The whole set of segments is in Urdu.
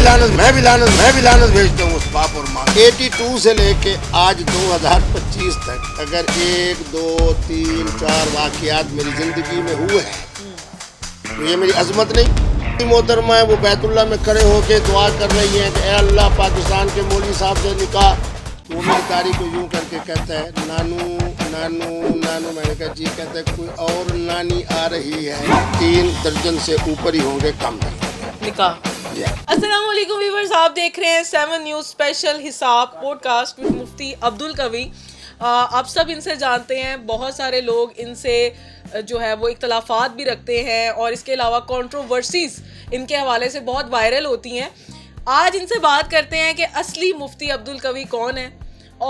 لعنت بھیجتا ہوں اس باپ اور ماں. 82 سے لے کے آج 2025 تک اگر 1 2 3 4 واقعات میری زندگی میں ہوئے ہیں تو یہ میری عظمت نہیں. محترمہ ہے وہ بیت اللہ میں کھڑے ہو کے دعا کر رہی ہیں کہ اے اللہ پاکستان کے مولوی صاحب سے نکاح. وہ میری داڑھی کو یوں کر کے کہتا ہے نانو نانو نانو. میں نے کہا جی. کہتا ہے کوئی اور نانی آ رہی ہے. 3 درجن سے اوپر ہی ہوں گے کم نہیں نکاح. السلام علیکم ویورز، آپ دیکھ رہے ہیں 7 نیوز اسپیشل حساب پوڈ کاسٹ وتھ مفتی عبدالقوی. آپ سب ان سے جانتے ہیں، بہت سارے لوگ ان سے جو ہے وہ اختلافات بھی رکھتے ہیں اور اس کے علاوہ کنٹروورسیز ان کے حوالے سے بہت وائرل ہوتی ہیں. آج ان سے بات کرتے ہیں کہ اصلی مفتی عبدالقوی کون ہے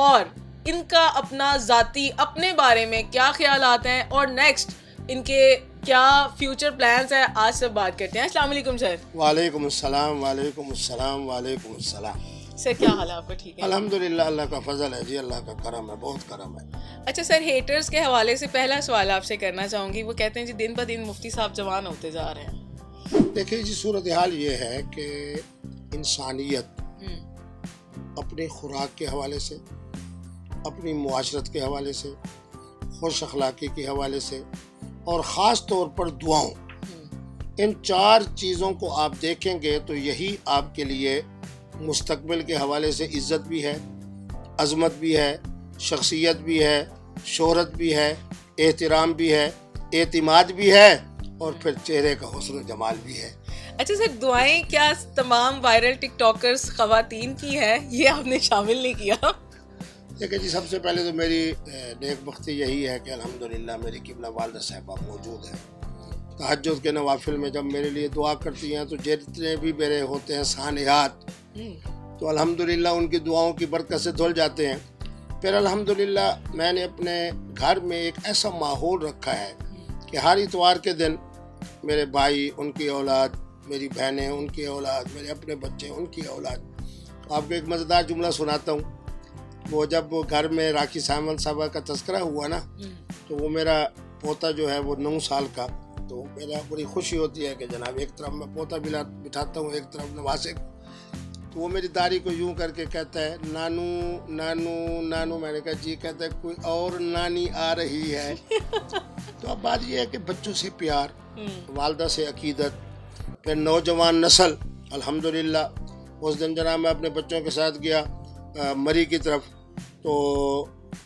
اور ان کا اپنا ذاتی اپنے بارے میں کیا خیالات ہیں اور نیکسٹ ان کے کیا فیوچر پلانز ہیں. آج سے بات کرتے ہیں. السلام علیکم سر. وعلیکم السلام. وعلیکم السلام. وعلیکم السلام. سر کیا حال ہے آپ کا؟ ٹھیک ہے الحمدللہ. اللہ کا فضل ہے جی. اللہ کا کرم ہے. بہت کرم ہے. اچھا سر، ہیٹرز کے حوالے سے پہلا سوال آپ سے کرنا چاہوں گی. وہ کہتے ہیں جی دن بہ دن مفتی صاحب جوان ہوتے جا رہے ہیں. دیکھیے جی، صورتحال یہ ہے کہ انسانیت اپنی خوراک کے حوالے سے، اپنی معاشرت کے حوالے سے، خوش اخلاقی کے حوالے سے اور خاص طور پر دعاؤں، ان 4 چیزوں کو آپ دیکھیں گے تو یہی آپ کے لیے مستقبل کے حوالے سے عزت بھی ہے، عظمت بھی ہے، شخصیت بھی ہے، شہرت بھی ہے، احترام بھی ہے، اعتماد بھی ہے اور پھر چہرے کا حسن و جمال بھی ہے. اچھا سر، دعائیں کیا تمام وائرل ٹک ٹاکرز خواتین کی ہیں؟ یہ آپ نے شامل نہیں کیا. دیکھیں جی، سب سے پہلے تو میری نیک بختی یہی ہے کہ الحمدللہ میری قبلہ والدہ صاحبہ موجود ہیں. تہجد کے نوافل میں جب میرے لیے دعا کرتی ہیں تو جتنے بھی میرے ہوتے ہیں سانحات تو الحمدللہ ان کی دعاؤں کی برکت سے دھل جاتے ہیں. پھر الحمدللہ میں نے اپنے گھر میں ایک ایسا ماحول رکھا ہے کہ ہر اتوار کے دن میرے بھائی، ان کی اولاد، میری بہنیں، ان کی اولاد، میرے اپنے بچے، ان کی اولاد. آپ کو ایک مزیدار جملہ سناتا ہوں. وہ جب گھر میں راکھی سائمن صاحبہ کا تذکرہ ہوا نا تو وہ میرا پوتا جو ہے وہ 9 سال کا، تو میرا بڑی خوشی ہوتی ہے کہ جناب ایک طرف میں پوتا بٹھاتا ہوں، ایک طرف نواسے. تو وہ میری داڑھی کو یوں کر کے کہتا ہے نانو نانو نانو. میں نے کہا جی. کہتا ہے کوئی اور نانی آ رہی ہے. تو اب بات یہ ہے کہ بچوں سے پیار، والدہ سے عقیدت، پھر نوجوان نسل. الحمدللہ اس دن جناب میں اپنے بچوں کے ساتھ گیا مری کی طرف، تو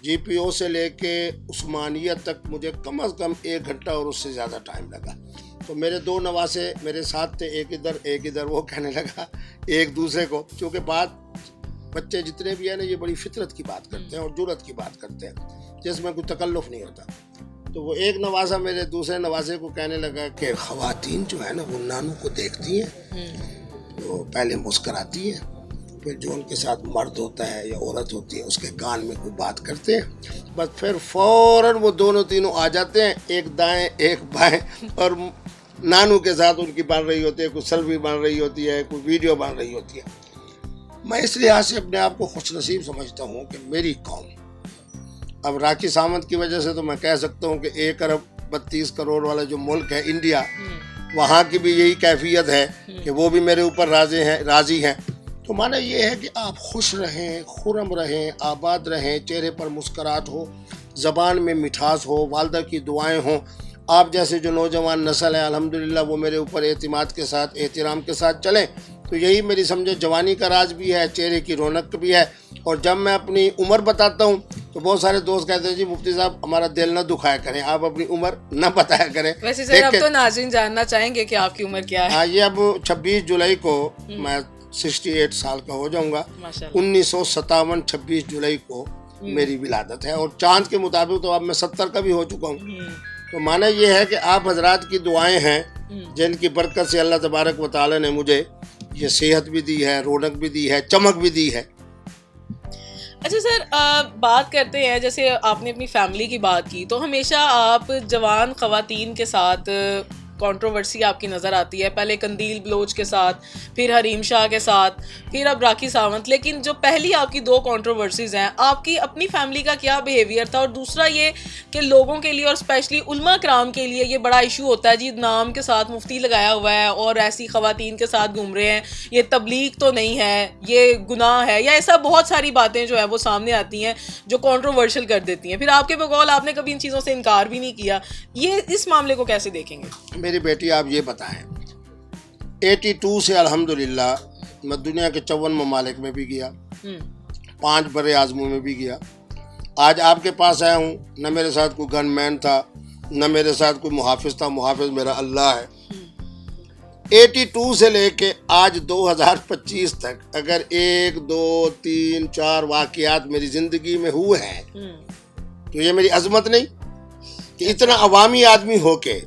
جی پی او سے لے کے عثمانیہ تک مجھے کم از کم 1 گھنٹہ اور اس سے زیادہ ٹائم لگا. تو میرے 2 نواسے میرے ساتھ تھے، ایک ادھر. وہ کہنے لگا ایک دوسرے کو، چونکہ بچے جتنے بھی ہیں نا یہ بڑی فطرت کی بات کرتے ہیں اور جرأت کی بات کرتے ہیں جس میں کوئی تکلف نہیں ہوتا. تو وہ ایک نواسا میرے دوسرے نواسے کو کہنے لگا کہ خواتین جو ہے نا وہ نانو کو دیکھتی ہیں تو پہلے مسکراتی ہیں، پھر جو ان کے ساتھ مرد ہوتا ہے یا عورت ہوتی ہے اس کے کان میں کوئی بات کرتے ہیں، بس پھر فوراً وہ دونوں تینوں آ جاتے ہیں، ایک دائیں ایک بائیں، اور نانو کے ساتھ ان کی بن رہی ہوتی ہے، کوئی سیلفی بن رہی ہوتی ہے، کوئی ویڈیو بن رہی ہوتی ہے. میں اس لحاظ سے اپنے آپ کو خوش نصیب سمجھتا ہوں کہ میری قوم، اب راکھی ساونت کی وجہ سے تو میں کہہ سکتا ہوں کہ 1 ارب 32 کروڑ والا جو ملک ہے انڈیا، وہاں کی بھی یہی کیفیت ہے کہ وہ بھی میرے اوپر راضی ہیں. تو معنی یہ ہے کہ آپ خوش رہیں، خرم رہیں، آباد رہیں، چہرے پر مسکراہٹ ہو، زبان میں مٹھاس ہو، والدہ کی دعائیں ہوں. آپ جیسے جو نوجوان نسل ہے الحمدللہ وہ میرے اوپر اعتماد کے ساتھ، احترام کے ساتھ چلیں تو یہی میری سمجھے جوانی کا راز بھی ہے، چہرے کی رونق بھی ہے. اور جب میں اپنی عمر بتاتا ہوں تو بہت سارے دوست کہتے ہیں جی مفتی صاحب ہمارا دل نہ دکھایا کریں، آپ اپنی عمر نہ بتایا کریں. ویسے سر اب تو ناظرین جاننا چاہیں گے کہ آپ کی عمر کیا ہے. ہاں، یہ اب 26 جولائی کو میں 68 سال کا ہو جاؤں گا. 1957 26 جولائی کو میری ولادت ہے اور چاند کے مطابق تو اب میں 70 کا بھی ہو چکا ہوں. تو معنی یہ ہے کہ آپ حضرات کی دعائیں ہیں جن کی برکت سے اللہ تبارک و تعالی نے مجھے یہ صحت بھی دی ہے، رونق بھی دی ہے، چمک بھی دی ہے. اچھا سر، بات کرتے ہیں جیسے آپ نے اپنی فیملی کی بات کی تو ہمیشہ آپ جوان خواتین کے ساتھ کنٹروورسی آپ کی نظر آتی ہے, پہلے قندیل بلوچ کے ساتھ, پھر حریم شاہ کے ساتھ, پھر اب راکھی ساونت, لیکن جو پہلی آپ کی 2 کنٹروورسیز ہیں, آپ کی اپنی فیملی کا کیا بیہیویئر تھا؟ اور دوسرا یہ کہ لوگوں کے لیے اور اسپیشلی علماء کرام کے لیے یہ بڑا ایشو ہوتا ہے جی, نام کے ساتھ مفتی لگایا ہوا ہے اور ایسی خواتین کے ساتھ گھوم رہے ہیں, یہ تبلیغ تو نہیں ہے, یہ گناہ ہے, یا ایسا بہت ساری باتیں جو ہے وہ سامنے آتی ہیں جو کنٹروورشل کر دیتی ہیں. پھر آپ کے بقول آپ نے کبھی ان چیزوں سے انکار بھی نہیں کیا, یہ اس معاملے کو کیسے دیکھیں گے؟ میری بیٹی آپ یہ بتائیں, 82 سے الحمدللہ میں دنیا کے 54 ممالک میں بھی گیا, 5 بر اعظموں میں بھی گیا. آج آپ کے پاس آیا ہوں, نہ میرے ساتھ کوئی گن مین تھا, نہ میرے ساتھ کوئی محافظ تھا, محافظ میرا اللہ ہے. 82 سے لے کے آج 2025 تک اگر 1 2 3 4 واقعات میری زندگی میں ہوئے ہیں تو یہ میری عظمت نہیں کہ اتنا عوامی آدمی ہو کے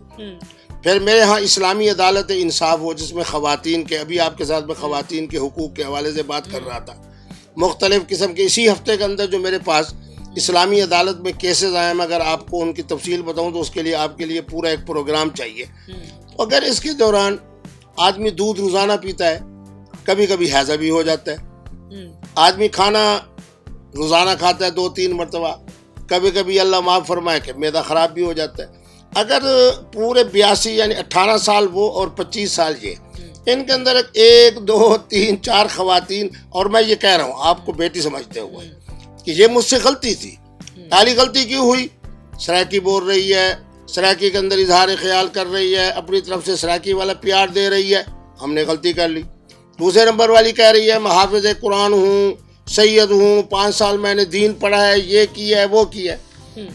پھر میرے ہاں اسلامی عدالت انصاف ہو, جس میں خواتین کے, ابھی آپ کے ساتھ میں خواتین کے حقوق کے حوالے سے بات کر رہا تھا, مختلف قسم کے. اسی ہفتے کے اندر جو میرے پاس اسلامی عدالت میں کیسز آئے ہیں, میں اگر آپ کو ان کی تفصیل بتاؤں تو اس کے لیے آپ کے لیے پورا ایک پروگرام چاہیے. اگر اس کے دوران آدمی دودھ روزانہ پیتا ہے, کبھی کبھی ہیضہ بھی ہو جاتا ہے, آدمی کھانا روزانہ کھاتا ہے 2-3 مرتبہ, کبھی کبھی اللہ معاف فرمائے کہ معدہ خراب بھی ہو جاتا ہے. اگر پورے 82 یعنی 18 سال وہ اور 25 سال یہ, ان کے اندر 1 2 3 4 خواتین, اور میں یہ کہہ رہا ہوں آپ کو بیٹی سمجھتے ہوئے کہ یہ مجھ سے غلطی تھی. پہلی غلطی کیوں ہوئی؟ سرائکی بول رہی ہے, سرائکی کے اندر اظہار خیال کر رہی ہے, اپنی طرف سے سرائکی والا پیار دے رہی ہے, ہم نے غلطی کر لی. دوسرے نمبر والی کہہ رہی ہے میں حافظ قرآن ہوں, سید ہوں, 5 سال میں نے دین پڑھا ہے, یہ کیا ہے, وہ کیا ہے.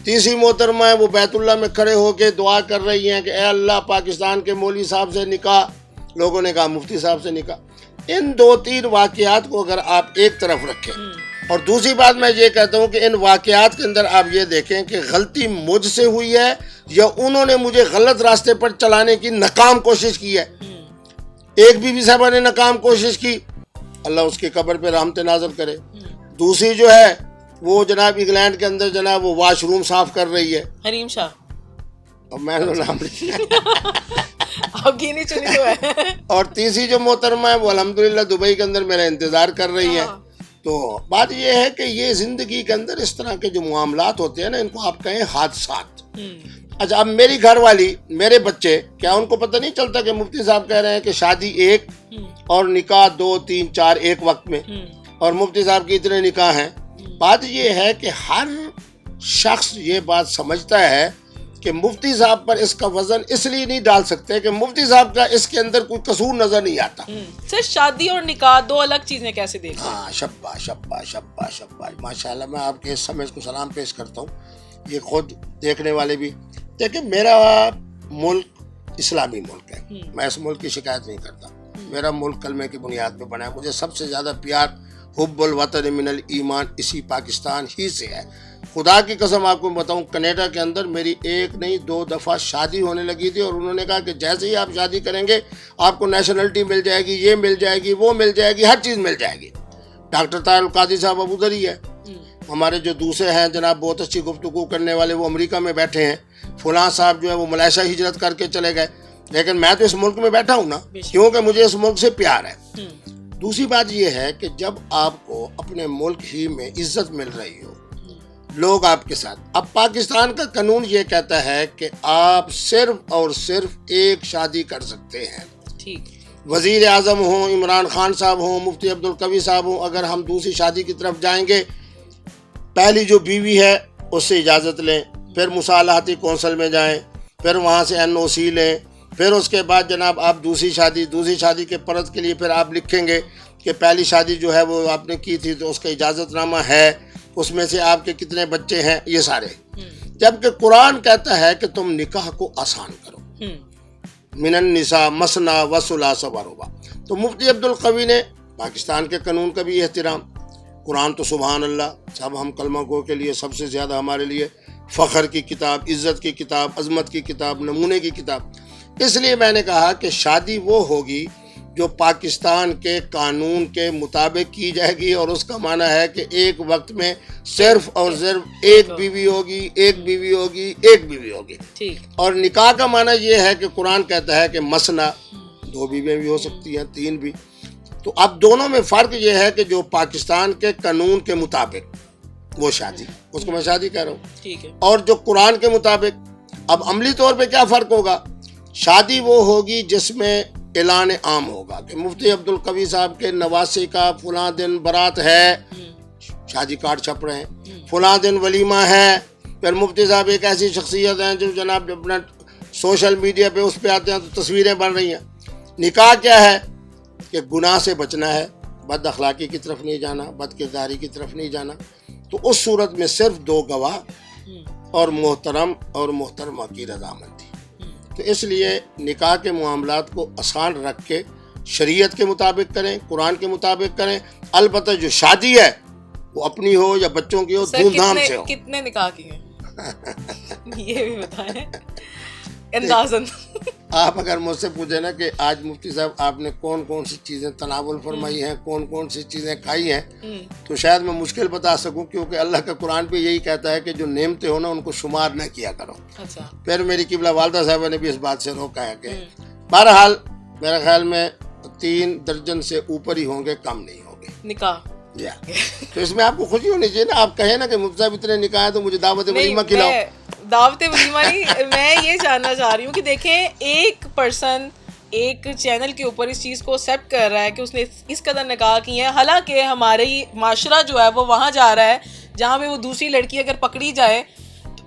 تیسری محترمہ ہے, وہ بیت اللہ میں کھڑے ہو کے دعا کر رہی ہیں کہ اے اللہ پاکستان کے مولوی صاحب سے نکاح, لوگوں نے کہا مفتی صاحب سے نکاح. ان 2-3 واقعات کو اگر آپ ایک طرف رکھیں, اور دوسری بات میں یہ کہتا ہوں کہ ان واقعات کے اندر آپ یہ دیکھیں کہ غلطی مجھ سے ہوئی ہے یا انہوں نے مجھے غلط راستے پر چلانے کی ناکام کوشش کی ہے. ایک بی بی صاحبہ نے ناکام کوشش کی, اللہ اس کی قبر پہ رحمت نازل کرے. دوسری جو ہے وہ جناب انگلینڈ کے اندر جناب وہ واش روم صاف کر رہی ہے, حریم شاہ, اور میں نام آپ کی نہیں چنی تو ہے. اور تیسری جو محترمہ ہے وہ الحمدللہ دبئی کے اندر میرا انتظار کر رہی ہے. تو بات یہ ہے کہ یہ زندگی کے اندر اس طرح کے جو معاملات ہوتے ہیں نا, ان کو آپ کہیں حادثات. اچھا, اب میری گھر والی, میرے بچے, کیا ان کو پتہ نہیں چلتا کہ مفتی صاحب کہہ رہے ہیں کہ شادی 1 اور نکاح 2 3 4 ایک وقت میں, اور مفتی صاحب کی اتنے نکاح ہیں. بات یہ ہے کہ ہر شخص یہ بات سمجھتا ہے کہ مفتی صاحب پر اس کا وزن اس لیے نہیں ڈال سکتے کہ مفتی صاحب کا اس کے اندر کوئی قصور نظر نہیں آتا. سر شادی اور نکاح 2 الگ چیزیں کیسے دیکھتے ہیں؟ ہاں, شاباش شاباش شاباش شاباش, ماشاءاللہ. میں آپ کے اس سمے کو سلام پیش کرتا ہوں, یہ خود دیکھنے والے بھی. دیکھیں, میرا ملک اسلامی ملک ہے, میں اس ملک کی شکایت نہیں کرتا. میرا ملک کلمے کی بنیاد پہ بنا ہے. مجھے سب سے زیادہ پیار حب الوطن من الایمان اسی پاکستان ہی سے ہے. خدا کی قسم آپ کو بتاؤں, کینیڈا کے اندر میری 1 نہیں 2 دفعہ شادی ہونے لگی تھی, اور انہوں نے کہا کہ جیسے ہی آپ شادی کریں گے آپ کو نیشنلٹی مل جائے گی, یہ مل جائے گی, وہ مل جائے گی, ہر چیز مل جائے گی. ڈاکٹر طاہر القادری صاحب ابو ظہبی ہے. ہمارے جو دوسرے ہیں جناب بہت اچھی گفتگو کرنے والے, وہ امریکہ میں بیٹھے ہیں. فلاں صاحب جو ہے وہ ملائیشیا ہجرت کر کے چلے گئے, لیکن میں تو اس ملک میں بیٹھا ہوں نا, کیونکہ مجھے اس ملک سے پیار ہے. دوسری بات یہ ہے کہ جب آپ کو اپنے ملک ہی میں عزت مل رہی ہو, لوگ آپ کے ساتھ, اب پاکستان کا قانون یہ کہتا ہے کہ آپ صرف اور صرف ایک شادی کر سکتے ہیں. وزیر اعظم ہوں, عمران خان صاحب ہوں, مفتی عبدالقوی صاحب ہوں, اگر ہم دوسری شادی کی طرف جائیں گے, پہلی جو بیوی ہے اس سے اجازت لیں, پھر مصالحاتی کونسل میں جائیں, پھر وہاں سے NOC لیں, پھر اس کے بعد جناب آپ دوسری شادی کے پرد کے لیے پھر آپ لکھیں گے کہ پہلی شادی جو ہے وہ آپ نے کی تھی تو اس کا اجازت نامہ ہے, اس میں سے آپ کے کتنے بچے ہیں, یہ سارے. جبکہ قرآن کہتا ہے کہ تم نکاح کو آسان کرو, من النساء مثنی و ثلاث و رباع. تو مفتی عبدالقوی نے پاکستان کے قانون کا بھی احترام, قرآن تو سبحان اللہ, سب ہم کلمہ گو کے لیے سب سے زیادہ ہمارے لیے فخر کی کتاب, عزت کی کتاب, عظمت کی کتاب, نمونے کی کتاب. اس لیے میں نے کہا کہ شادی وہ ہوگی جو پاکستان کے قانون کے مطابق کی جائے گی، اور اس کا معنی ہے کہ ایک وقت میں صرف اور صرف ایک بیوی ہوگی، ایک بیوی ہوگی، ایک بیوی ہوگی. ٹھیک. اور نکاح کا معنی یہ ہے کہ قرآن کہتا ہے کہ مثنیٰ، 2 بیویاں بھی ہو سکتی ہیں، 3 بھی. تو اب دونوں میں فرق یہ ہے کہ جو پاکستان کے قانون کے مطابق وہ شادی، اس کو میں شادی کہہ رہا ہوں، ٹھیک ہے. اور جو قرآن کے مطابق. اب عملی طور پہ کیا فرق ہوگا؟ شادی وہ ہوگی جس میں اعلان عام ہوگا کہ مفتی عبد القوی صاحب کے نواسی کا فلاں دن برات ہے، شادی کارڈ چھپ رہے ہیں، فلاں دن ولیمہ ہے. پھر مفتی صاحب ایک ایسی شخصیت ہیں جو جناب اپنا سوشل میڈیا پہ اس پہ آتے ہیں تو تصویریں بن رہی ہیں. نکاح کیا ہے کہ گناہ سے بچنا ہے، بد اخلاقی کی طرف نہیں جانا، بد کرداری کی طرف نہیں جانا. تو اس صورت میں صرف 2 گواہ اور محترم اور محترمہ کی رضامندی. تو اس لیے نکاح کے معاملات کو آسان رکھ کے شریعت کے مطابق کریں، قرآن کے مطابق کریں. البتہ جو شادی ہے وہ اپنی ہو یا بچوں کی ہو، دھوم دھام سے ہو. کتنے نکاح کیے یہ بھی بتائیں اندازاً. آپ اگر مجھ سے پوچھیں نا کہ آج مفتی صاحب آپ نے کون کون سی چیزیں تناول فرمائی ہیں، کون کون سی چیزیں کھائی ہیں، تو شاید میں مشکل بتا سکوں، کیونکہ اللہ کا قرآن پہ یہی کہتا ہے کہ جو نعمتیں ہو نا ان کو شمار نہ کیا کرو. اچھا. پھر میری قبلہ والدہ صاحبہ نے بھی اس بات سے روکا ہے کہ بہرحال میرے خیال میں 3 درجن سے اوپر ہی ہوں گے، کم نہیں ہوں گے نکاح. تو اس میں آپ کو خوشی ہونی چاہیے نا. آپ کہیں نا کہ مفتی صاحب اتنے نکاح ہیں تو مجھے دعوت ولیمہ کھلاؤ. دعوت ولیمہ نہیں، میں یہ جاننا چاہ رہی ہوں کہ دیکھیں ایک پرسن ایک چینل کے اوپر اس چیز کو ایکسیپٹ کر رہا ہے کہ اس نے اس قدر نکاح کی ہیں، حالانکہ ہماری معاشرہ جو ہے وہ وہاں جا رہا ہے جہاں پہ وہ دوسری لڑکی اگر پکڑی جائے.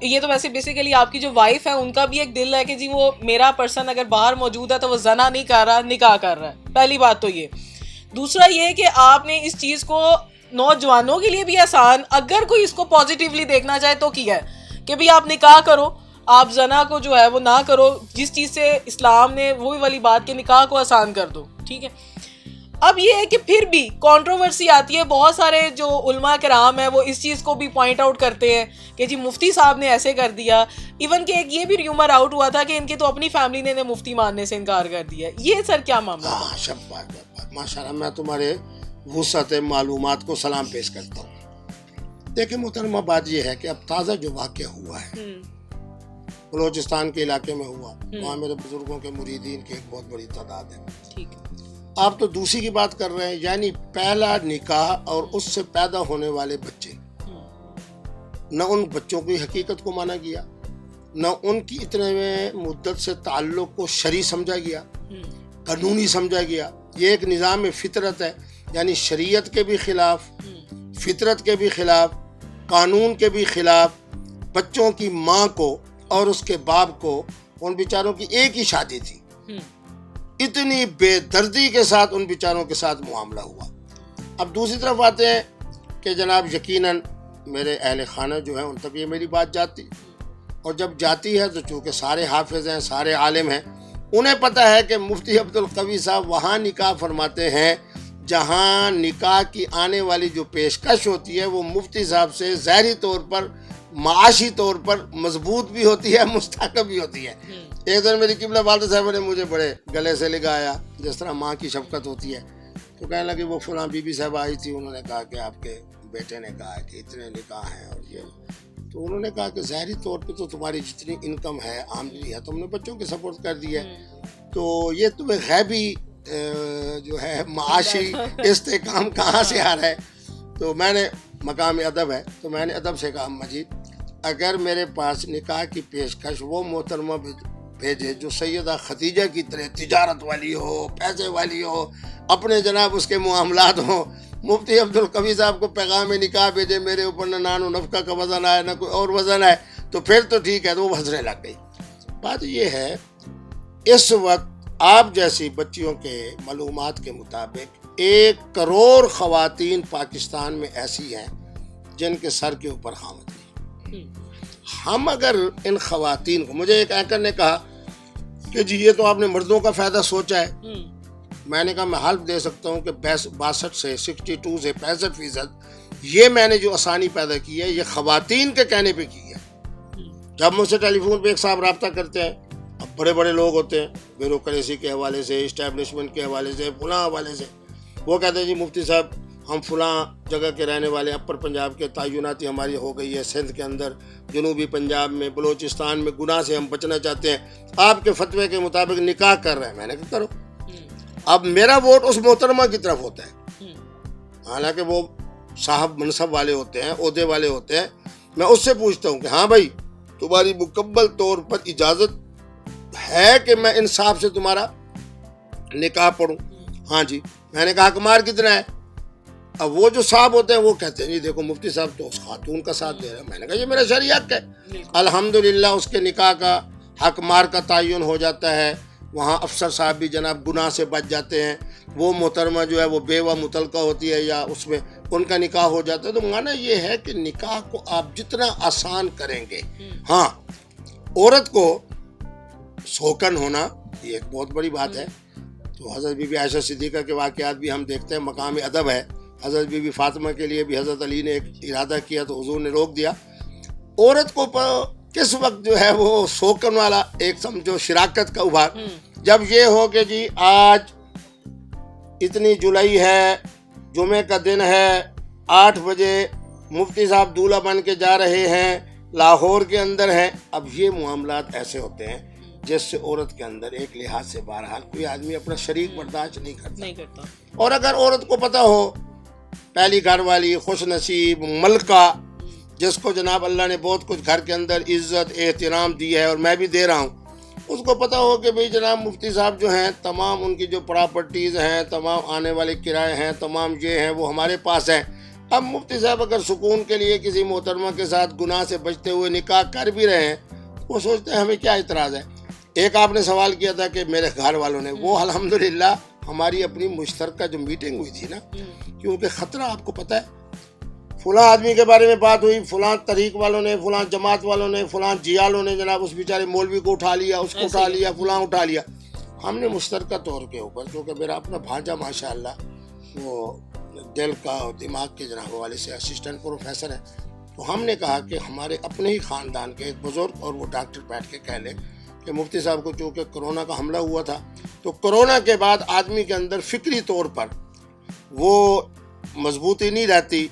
یہ تو ویسے بیسیکلی آپ کی جو وائف ہے ان کا بھی ایک دل ہے کہ جی وہ میرا پرسن اگر باہر موجود ہے تو وہ زنا نہیں کر رہا، نکاح کر رہا ہے. پہلی بات تو یہ. دوسرا یہ کہ آپ نے اس چیز کو نوجوانوں کے لیے بھی آسان، اگر کوئی اس کو پازیٹیولی دیکھنا چاہے تو کیا ہے کہ بھی آپ نکاح کرو، آپ زنا کو جو ہے وہ نہ کرو. جس چیز سے اسلام نے وہی والی بات کہ نکاح کو آسان کر دو. ٹھیک ہے. اب یہ ہے کہ پھر بھی کنٹروورسی آتی ہے. بہت سارے جو علماء کرام ہیں وہ اس چیز کو بھی پوائنٹ آؤٹ کرتے ہیں کہ جی مفتی صاحب نے ایسے کر دیا. ایون کہ ایک یہ بھی ریومر آؤٹ ہوا تھا کہ ان کی تو اپنی فیملی نے مفتی ماننے سے انکار کر دیا. یہ سر کیا معاملہ؟ ماشاء اللہ، میں تمہارے وسعت معلومات کو سلام پیش کرتا ہوں. دیکھیں محترمہ، بات یہ ہے کہ اب تازہ جو واقعہ ہوا ہے بلوچستان کے علاقے میں ہوا، وہاں میرے بزرگوں کے مریدین کی ایک بہت بڑی تعداد ہے. ٹھیک ہے. آپ تو دوسری کی بات کر رہے ہیں، یعنی پہلا نکاح اور اس سے پیدا ہونے والے بچے، نہ ان بچوں کی حقیقت کو مانا گیا، نہ ان کی اتنے مدت سے تعلق کو شرعی سمجھا گیا، قانونی سمجھا گیا. یہ ایک نظام فطرت ہے، یعنی شریعت کے بھی خلاف، فطرت کے بھی خلاف، قانون کے بھی خلاف. بچوں کی ماں کو اور اس کے باپ کو، ان بیچاروں کی ایک ہی شادی تھی، اتنی بے دردی کے ساتھ ان بیچاروں کے ساتھ معاملہ ہوا. اب دوسری طرف آتے ہیں کہ جناب یقیناً میرے اہل خانہ جو ہیں ان تک یہ میری بات جاتی، اور جب جاتی ہے تو چونکہ سارے حافظ ہیں، سارے عالم ہیں، انہیں پتہ ہے کہ مفتی عبد القوی صاحب وہاں نکاح فرماتے ہیں جہاں نکاح کی آنے والی جو پیشکش ہوتی ہے وہ مفتی صاحب سے ظاہری طور پر، معاشی طور پر مضبوط بھی ہوتی ہے، مستحکم بھی ہوتی ہے. ایک دن میری قبلہ والدہ صاحب نے مجھے بڑے گلے سے لگایا، جس طرح ماں کی شفقت ہوتی ہے، تو کہنے لگے وہ فلاں بی بی صاحب آئی تھی، انہوں نے کہا کہ آپ کے بیٹے نے کہا کہ اتنے نکاح ہیں اور یہ. تو انہوں نے کہا کہ ظاہری طور پہ تو تمہاری جتنی انکم ہے، آمدنی ہے، تم نے بچوں کے سپورٹ کر دی ہے، تو یہ تمہیں غیبی جو ہے معاشی استحکام کہاں سے آ رہا ہے؟ تو میں نے، مقام ادب ہے تو میں نے ادب سے کہا مجید اگر میرے پاس نکاح کی پیشکش وہ محترمہ بھیجے جو سیدہ خدیجہ کی طرح تجارت والی ہو، پیسے والی ہو، اپنے جناب اس کے معاملات ہوں، مفتی عبد القوی صاحب کو پیغام نکاح بھیجے، میرے اوپر نہ نان و نفقہ کا وزن آئے، نہ کوئی اور وزن آئے، تو پھر تو ٹھیک ہے. تو وہ ہنسنے لگ گئی. بات یہ ہے اس وقت آپ جیسی بچیوں کے معلومات کے مطابق 1 کروڑ خواتین پاکستان میں ایسی ہیں جن کے سر کے اوپر خامد نہیں. ہم اگر ان خواتین کو، مجھے ایک اینکر نے کہا کہ جی یہ تو آپ نے مردوں کا فائدہ سوچا ہے. میں نے کہا میں حلف دے سکتا ہوں کہ 62 سے 62 سے 65% یہ میں نے جو آسانی پیدا کی ہے یہ خواتین کے کہنے پہ کی ہے. جب مجھ سے ٹیلی فون پہ ایک صاحب رابطہ کرتے ہیں اب بڑے بڑے لوگ ہوتے ہیں بیوروکریسی کے حوالے سے, اسٹیبلشمنٹ کے حوالے سے, فلاں حوالے سے, وہ کہتے ہیں جی مفتی صاحب ہم فلاں جگہ کے رہنے والے, اپر پنجاب کے تعیناتی ہماری ہو گئی ہے سندھ کے اندر, جنوبی پنجاب میں, بلوچستان میں, گناہ سے ہم بچنا چاہتے ہیں, آپ کے فتوے کے مطابق نکاح کر رہے ہیں. میں نے کہا کرو. اب میرا ووٹ اس محترمہ کی طرف ہوتا ہے, حالانکہ وہ صاحب منصب والے ہوتے ہیں, عہدے والے ہوتے ہیں. میں اس سے پوچھتا ہوں کہ ہاں بھائی تمہاری مکمل طور پر اجازت ہے کہ میں انصاف سے تمہارا نکاح پڑھوں؟ ہاں جی. میں نے کہا کمار کتنا ہے؟ اب وہ جو صاحب ہوتے ہیں وہ کہتے ہیں جی دیکھو مفتی صاحب تو اس خاتون کا ساتھ دے رہے ہیں. میں نے کہا یہ میرا شرعی حق ہے. الحمدللہ اس کے نکاح کا حق مار کا تعین ہو جاتا ہے. وہاں افسر صاحب بھی جناب گناہ سے بچ جاتے ہیں. وہ محترمہ جو ہے وہ بیوہ متعلقہ ہوتی ہے یا اس میں ان کا نکاح ہو جاتا ہے. تو معنی یہ ہے کہ نکاح کو آپ جتنا آسان کریں گے, ہاں عورت کو سوکن ہونا یہ ایک بہت بڑی بات ہے. تو حضرت بی بی عائشہ صدیقہ کے واقعات بھی ہم دیکھتے ہیں, مقام ادب ہے. حضرت بی بی فاطمہ کے لیے بھی حضرت علی نے ایک ارادہ کیا تو حضور نے روک دیا. عورت کو کس وقت جو ہے وہ سوکن والا ایک سمجھو شراکت کا ابھار, جب یہ ہو کہ جی آج اتنی جولائی ہے, جمعے کا دن ہے, 8 بجے مفتی صاحب دولہا بن کے جا رہے ہیں, لاہور کے اندر ہیں. اب یہ معاملات ایسے ہوتے ہیں جس سے عورت کے اندر ایک لحاظ سے بہرحال کوئی آدمی اپنا شریک برداشت نہیں کرتا. اور اگر عورت کو پتہ ہو, پہلی گھر والی خوش نصیب ملکہ جس کو جناب اللہ نے بہت کچھ گھر کے اندر عزت احترام دی ہے اور میں بھی دے رہا ہوں, اس کو پتہ ہو کہ بھئی جناب مفتی صاحب جو ہیں تمام ان کی جو پراپرٹیز ہیں, تمام آنے والے کرائے ہیں, تمام یہ ہیں وہ ہمارے پاس ہیں. اب مفتی صاحب اگر سکون کے لیے کسی محترمہ کے ساتھ گناہ سے بچتے ہوئے نکاح کر بھی رہے ہیں, وہ سوچتے ہیں ہمیں کیا اعتراض ہے. ایک آپ نے سوال کیا تھا کہ میرے گھر والوں نے, وہ الحمدللہ ہماری اپنی مشترکہ جو میٹنگ ہوئی تھی نا, کیونکہ خطرہ آپ کو پتہ ہے فلاں آدمی کے بارے میں بات ہوئی, فلاں طریق والوں نے, فلاں جماعت والوں نے, فلاں جیالوں نے جناب اس بیچارے مولوی کو اٹھا لیا, اس کو اٹھا لیا, فلاں اٹھا لیا. ہم نے مشترکہ طور کے اوپر, کیونکہ میرا اپنا بھانجا ماشاءاللہ وہ دل کا اور دماغ کے جناب والے سے اسسٹنٹ پروفیسر ہے, تو ہم نے کہا کہ ہمارے اپنے ہی خاندان کے ایک بزرگ اور وہ ڈاکٹر بیٹھ کے کہہ لیں کہ مفتی صاحب کو چونکہ کرونا کا حملہ ہوا تھا, تو کرونا کے بعد آدمی کے اندر فکری طور پر وہ مضبوطی نہیں رہتی,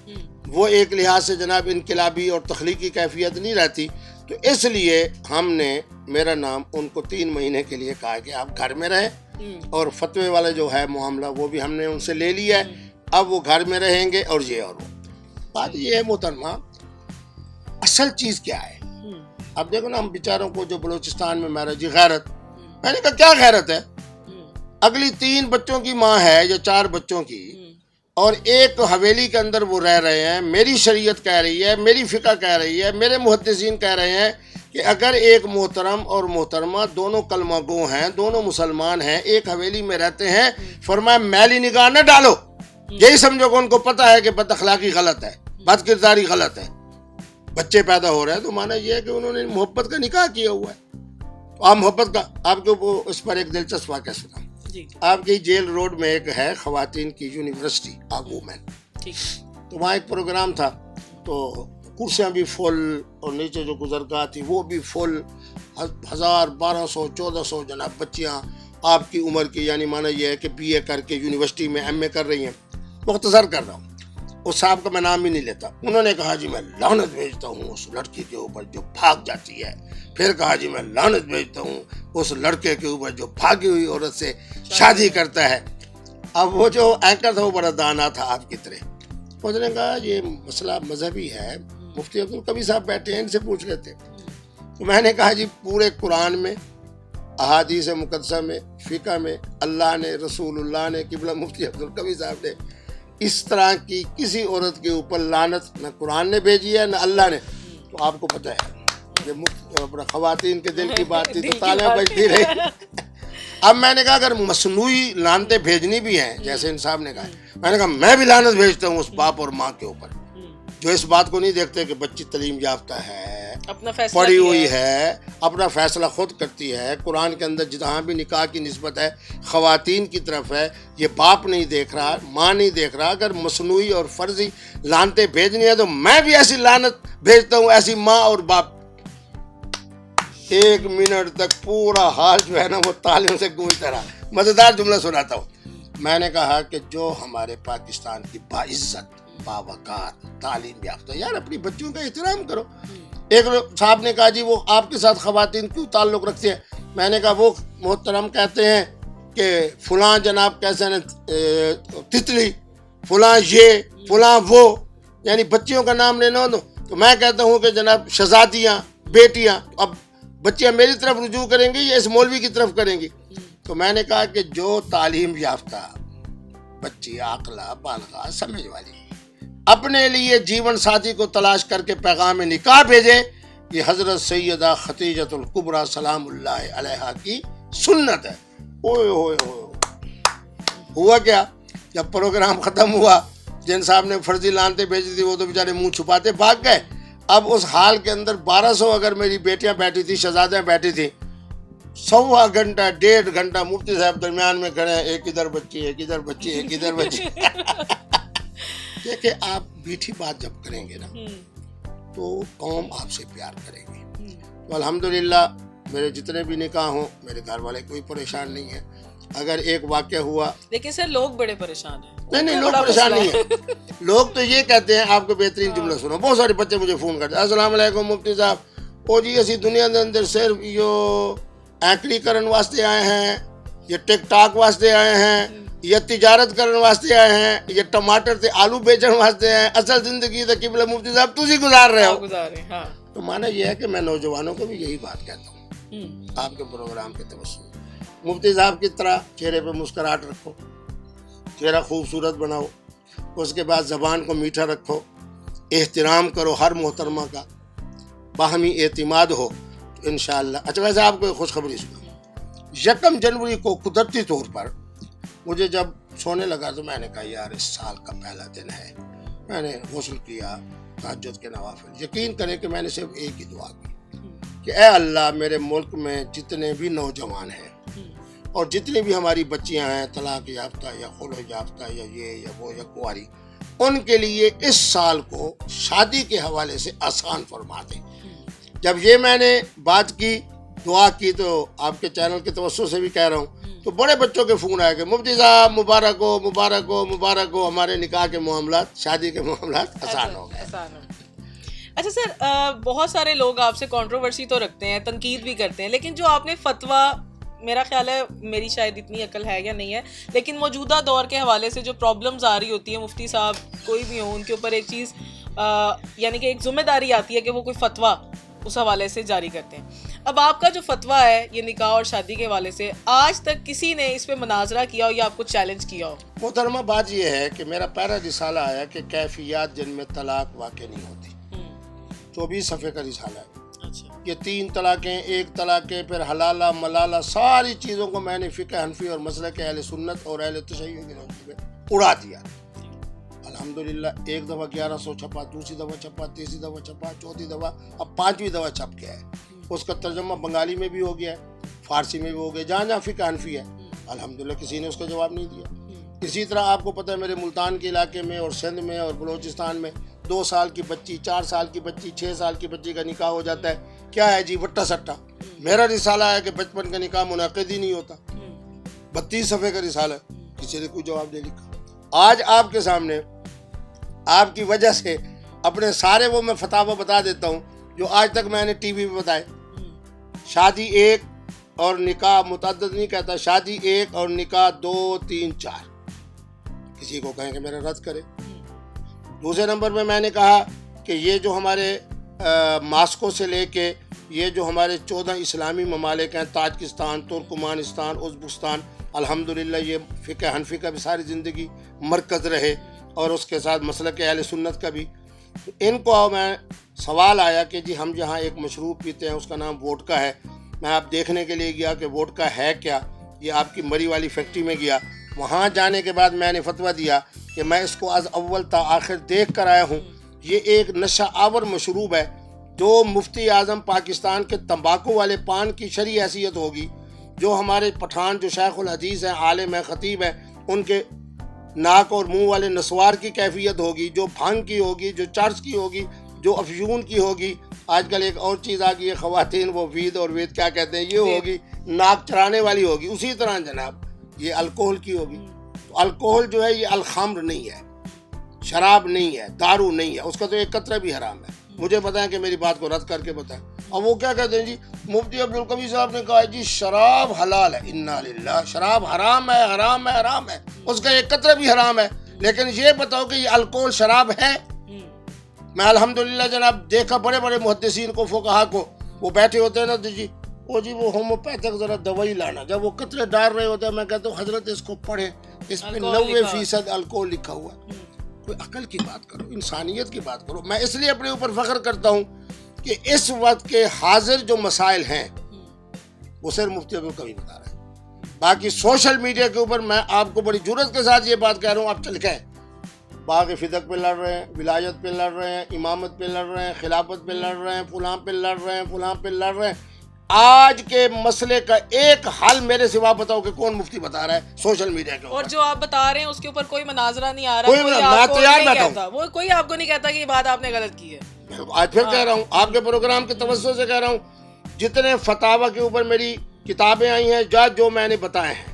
وہ ایک لحاظ سے جناب انقلابی اور تخلیقی کیفیت نہیں رہتی. تو اس لیے ہم نے میرا نام ان کو 3 مہینے کے لیے کہا کہ آپ گھر میں رہیں, اور فتوے والا جو ہے معاملہ وہ بھی ہم نے ان سے لے لیا ہے. اب وہ گھر میں رہیں گے اور یہ اور وہ. بات یہ ہے محترمہ, اصل چیز کیا ہے؟ اب دیکھو نا ہم بیچاروں کو جو بلوچستان میں میرا جی غیرت, میں نے کہا کیا غیرت ہے؟ اگلی 3 بچوں کی ماں ہے یا 4 بچوں کی, اور ایک حویلی کے اندر وہ رہ رہے ہیں. میری شریعت کہہ رہی ہے, میری فقہ کہہ رہی ہے, میرے محدثین کہہ رہے ہیں کہ اگر ایک محترم اور محترمہ دونوں کلمہ گو ہیں, دونوں مسلمان ہیں, ایک حویلی میں رہتے ہیں, فرمایا میلی نگاہ نہ ڈالو. یہی سمجھو کہ ان کو پتہ ہے کہ بد اخلاقی غلط ہے, بد کرداری غلط ہے, بچے پیدا ہو رہے ہیں. تو معنی یہ ہے کہ انہوں نے محبت کا نکاح کیا ہوا ہے. تو آپ محبت کا, آپ کو اس پر ایک دلچسپ واقعہ سنا. آپ کی جیل روڈ میں ایک ہے خواتین کی یونیورسٹی آف وومن, تو وہاں ایک پروگرام تھا, تو کرسیاں بھی فل اور نیچے جو گزرگاہ تھی وہ بھی فل, 1000 1200 1400 جناب بچیاں آپ کی عمر کی, یعنی معنی یہ ہے کہ BA کر کے یونیورسٹی میں MA کر رہی ہیں. مختصر کر رہا ہوں, اس صاحب کا میں نام ہی نہیں لیتا. انہوں نے کہا جی میں لعنت بھیجتا ہوں اس لڑکی کے اوپر جو بھاگ جاتی ہے. پھر کہا جی میں لعنت بھیجتا ہوں اس لڑکے کے اوپر جو بھاگی ہوئی عورت سے شادی کرتا ہے. اب وہ جو اینکر تھا وہ بڑا دانا تھا آپ کی طرح, اس نے کہا یہ مسئلہ مذہبی ہے, مفتی عبدالقوی صاحب بیٹھے ہیں, ان سے پوچھ لیتے. تو میں نے کہا جی پورے قرآن میں, احادیث مقدسہ میں, فقہ میں اللہ نے, رسول اللہ نے, قبلہ مفتی عبدالقوی صاحب نے اس طرح کی کسی عورت کے اوپر لعنت نہ قرآن نے بھیجی ہے نہ اللہ نے. تو آپ کو پتہ ہے کہ اپنا خواتین کے دل کی بات تھی تو تالیاں بجتی رہی. اب میں نے کہا اگر مصنوعی لعنتیں بھیجنی بھی ہیں جیسے ان صاحب نے کہا, میں نے کہا میں بھی لعنت بھیجتا ہوں اس باپ اور ماں کے اوپر جو اس بات کو نہیں دیکھتے کہ بچی تعلیم یافتہ ہے, پڑھی ہوئی ہے, اپنا فیصلہ خود کرتی ہے. قرآن کے اندر جہاں بھی نکاح کی نسبت ہے خواتین کی طرف ہے. یہ باپ نہیں دیکھ رہا, ماں نہیں دیکھ رہا. اگر مصنوعی اور فرضی لعنتیں بھیجنی ہے تو میں بھی ایسی لعنت بھیجتا ہوں, ایسی ماں اور باپ. 1 منٹ تک پورا حال جو ہے نا وہ تالیوں سے گونجتا رہا. مزیدار جملہ سناتا ہوں. میں نے کہا کہ جو ہمارے پاکستان کی باعزت باوقار تعلیم یافتہ, یار اپنی بچوں کا احترام کرو. ایک صاحب نے کہا جی وہ آپ کے ساتھ خواتین کیوں تعلق رکھتے ہیں؟ میں نے کہا وہ محترم کہتے ہیں کہ فلاں جناب کیسے تتلی, فلاں یہ فلاں وہ, یعنی بچیوں کا نام لینا ہو تو میں کہتا ہوں کہ جناب شہزادیاں بیٹیاں. اب بچیاں میری طرف رجوع کریں گی یا اس مولوی کی طرف کریں گی؟ تو میں نے کہا کہ جو تعلیم یافتہ بچی عاقلہ بالغہ سمجھ والی اپنے لیے جیون ساتھی کو تلاش کر کے پیغام نکاح بھیجے, یہ حضرت سیدہ خدیجۃ الکبریٰ سلام اللہ علیہا کی سنت ہے. اوئے ہوئے ہوئے. ہوا کیا, جب پروگرام ختم ہوا جن صاحب نے فرضی لانتیں بھیجی تھی وہ تو بیچارے منہ چھپاتے بھاگ گئے. اب اس حال کے اندر 1200 اگر میری بیٹیاں بیٹھی تھی, شہزادیاں بیٹھی تھیں, 1.25 گھنٹہ 1.5 گھنٹہ مفتی صاحب درمیان میں کھڑے ہیں, ایک ادھر بچی ایک ادھر بچی ایک ادھر بچی. دیکھیں آپ میٹھی بات جب کریں گے نا تو قوم آپ سے پیار کرے گی. تو الحمدللہ میرے جتنے بھی نکاح ہوں میرے گھر والے کوئی پریشان نہیں ہے. اگر ایک واقعہ ہوا, لیکن سر لوگ بڑے پریشان ہیں. نہیں لوگ پریشان نہیں ہیں. لوگ تو یہ کہتے ہیں, آپ کو بہترین جملہ سنو, بہت سارے بچے مجھے فون کرتے ہیں, السلام علیکم مفتی صاحب, او جی اسی دنیا کے اندر صرف یہ اینکری کرن واسطے آئے ہیں, یہ ٹک ٹاک واسطے آئے ہیں, یہ تجارت کرن واسطے آئے ہیں, یہ ٹماٹر تے آلو بیچن واسطے ہیں, اصل زندگی تو قبلہ مفتی صاحب تسی گزار رہے ہو. تو مانا یہ ہے کہ میں نوجوانوں کو بھی یہی بات کہتا ہوں آپ کے پروگرام کے توسط. مفتی صاحب کی طرح چہرے پہ مسکراہٹ رکھو, چہرہ خوبصورت بناؤ, اس کے بعد زبان کو میٹھا رکھو, احترام کرو ہر محترمہ کا, باہمی اعتماد ہو تو انشاءاللہ. اچھا ویسے آپ کو ایک خوشخبری سنا, 1 جنوری کو قدرتی طور پر مجھے جب سونے لگا تو میں نے کہا یار اس سال کا پہلا دن ہے. میں نے غسل کیا, تہجد کے نوافل. یقین کریں کہ میں نے صرف ایک ہی دعا کی کہ اے اللہ میرے ملک میں جتنے بھی نوجوان ہیں اور جتنی بھی ہماری بچیاں ہیں طلاق یافتہ یا خلع یافتہ یا یہ یا وہ یا کنواری, ان کے لیے اس سال کو شادی کے حوالے سے آسان فرما دیں. جب یہ میں نے بات کی دعا کی تو آپ کے چینل کے توسط سے بھی کہہ رہا ہوں تو بڑے بچوں کے فون آئے کہ مفتی صاحب مبارک ہو مبارک ہو مبارک ہو, ہمارے نکاح کے معاملات شادی کے معاملات آسان ہو گئے. اچھا سر, بہت سارے لوگ آپ سے کنٹروورسی تو رکھتے ہیں, تنقید بھی کرتے ہیں, لیکن جو آپ نے فتویٰ, میرا خیال ہے میری شاید اتنی عقل ہے یا نہیں ہے, لیکن موجودہ دور کے حوالے سے جو پرابلمز آ رہی ہوتی ہیں مفتی صاحب کوئی بھی ہوں ان کے اوپر ایک چیز یعنی کہ ایک ذمہ داری آتی ہے کہ وہ کوئی فتویٰ اس حوالے سے جاری کرتے ہیں. اب آپ کا جو فتویٰ ہے یہ نکاح اور شادی کے حوالے سے, آج تک کسی نے اس پہ مناظرہ کیا ہو یا آپ کو چیلنج کیا ہو؟ محترمہ بات یہ ہے کہ میرا پہلا رسالہ آیا کہ کیفیات جن میں طلاق واقع نہیں ہوتی, 24 صفحے کا رسالہ ہے. یہ 3 طلاقیں, 1 طلاقیں, پھر حلالہ ملالہ, ساری چیزوں کو میں نے فقہ حنفی اور مسلک اہل سنت اور اہل تشیع کی روشنی میں اڑا دیا. الحمدللہ ایک دفعہ 1100 چھپا, دوسری دفعہ چھپا, تیسری دفعہ چھپا, چوتھی دفعہ, اب 5ویں دفعہ چھپ گیا ہے. اس کا ترجمہ بنگالی میں بھی ہو گیا ہے, فارسی میں بھی ہو گیا, جہاں جہاں فقہ حنفی ہے. الحمدللہ کسی نے اس کا جواب نہیں دیا. اسی طرح آپ کو پتہ ہے میرے ملتان کے علاقے میں اور سندھ میں اور بلوچستان میں 2 سال کی بچی, 4 سال کی بچی, 6 سال کی بچی کا نکاح ہو جاتا ہے. کیا ہے جی, وٹا سٹا. میرا رسالہ ہے کہ بچپن کا نکاح منعقد ہی نہیں ہوتا. 32 صفحے کا رسالہ ہے, کسی نے کوئی جواب نہیں لکھا. آج آپ کے سامنے آپ کی وجہ سے اپنے سارے وہ میں فتاوی بتا دیتا ہوں جو آج تک میں نے ٹی وی پہ بتائے. شادی 1 اور نکاح متعدد نہیں کہتا, شادی 1 اور نکاح 2 3 4. کسی کو کہیں کہ میرا رد کرے. دوسرے نمبر پہ میں نے کہا کہ یہ جو ہمارے ماسکو سے لے کے یہ جو ہمارے 14 اسلامی ممالک ہیں, تاجکستان, ترکمانستان, ازبکستان, الحمدللہ یہ فقہ حنفی کا بھی ساری زندگی مرکز رہے اور اس کے ساتھ مسلک اہل سنت کا بھی. ان کو میں سوال آیا کہ جی ہم جہاں ایک مشروب پیتے ہیں اس کا نام ووڈکا ہے, میں آپ دیکھنے کے لیے گیا کہ ووڈکا ہے کیا. یہ آپ کی مری والی فیکٹری میں گیا, وہاں جانے کے بعد میں نے فتویٰ دیا کہ میں اس کو از اول تا آخر دیکھ کر آیا ہوں. یہ ایک نشہ آور مشروب ہے جو مفتی اعظم پاکستان کے تمباکو والے پان کی شرعی حیثیت ہوگی, جو ہمارے پٹھان جو شیخ الحدیث ہیں, عالم ہیں, خطیب ہیں, ان کے ناک اور منہ والے نسوار کی کیفیت ہوگی, جو بھنگ کی ہوگی, جو چرس کی ہوگی, جو افیون کی ہوگی, آج کل ایک اور چیز آ گئی ہے خواتین، وہ وید اور وید کیا کہتے ہیں، یہ ہوگی ناک چڑھانے والی ہوگی. اسی طرح جناب یہ الکوہل کی ہوگی. تو الکوہل جو ہے یہ الخمر نہیں ہے، شراب نہیں ہے، دارو نہیں ہے، اس کا تو ایک قطرہ بھی حرام ہے. مجھے بتائیں کہ میری بات کو رد کر کے بتائیں. اور وہ کیا کہتے ہیں جی، مفتی عبدالقوی صاحب نے کہا جی شراب حلال ہے. انا للہ، شراب حرام ہے، حرام ہے، حرام ہے، اس کا ایک قطرہ بھی حرام ہے. لیکن یہ بتاؤ کہ یہ الکوہل شراب ہے؟ میں الحمدللہ جناب دیکھا بڑے بڑے محدثین کو، فقہا کو، وہ بیٹھے ہوتے ہیں نا جی وہ ہوموپیتھک ذرا دوائی لانا، جب وہ قطرے ڈال رہے ہوتے ہیں میں کہتا ہوں حضرت اس کو پڑھے، اس پہ 90% الکوہل لکھا ہوا ہے. کوئی عقل کی بات کرو، انسانیت کی بات کرو. میں اس لیے اپنے اوپر فخر کرتا ہوں کہ اس وقت کے حاضر جو مسائل ہیں وہ صرف مفتی عبدالقوی بتا رہے ہیں. باقی سوشل میڈیا کے اوپر میں آپ کو بڑی جرات کے ساتھ یہ بات کہہ رہا ہوں، آپ چل کے باغ فدق پہ لڑ رہے ہیں، ولایت پہ لڑ رہے ہیں، امامت پہ لڑ رہے ہیں، خلافت پہ لڑ رہے ہیں، فلاں پہ لڑ رہے ہیں، فلاں پہ لڑ رہے ہیں. آج کے مسئلے کا ایک حل میرے سوا بتاؤ کہ کون مفتی بتا رہا ہے سوشل میڈیا کے اوپر. اور جو آپ بتا رہے ہیں اس کے اوپر کوئی مناظرہ نہیں آ رہا، کوئی آپ کو نہیں کہتا کہ یہ بات آپ نے غلط کی ہے. آج پھر کہہ رہا ہوں، آپ کے پروگرام کے توسط سے کہہ رہا ہوں، جتنے فتاوی کے اوپر میری کتابیں آئی ہیں، جو میں نے بتائے ہیں،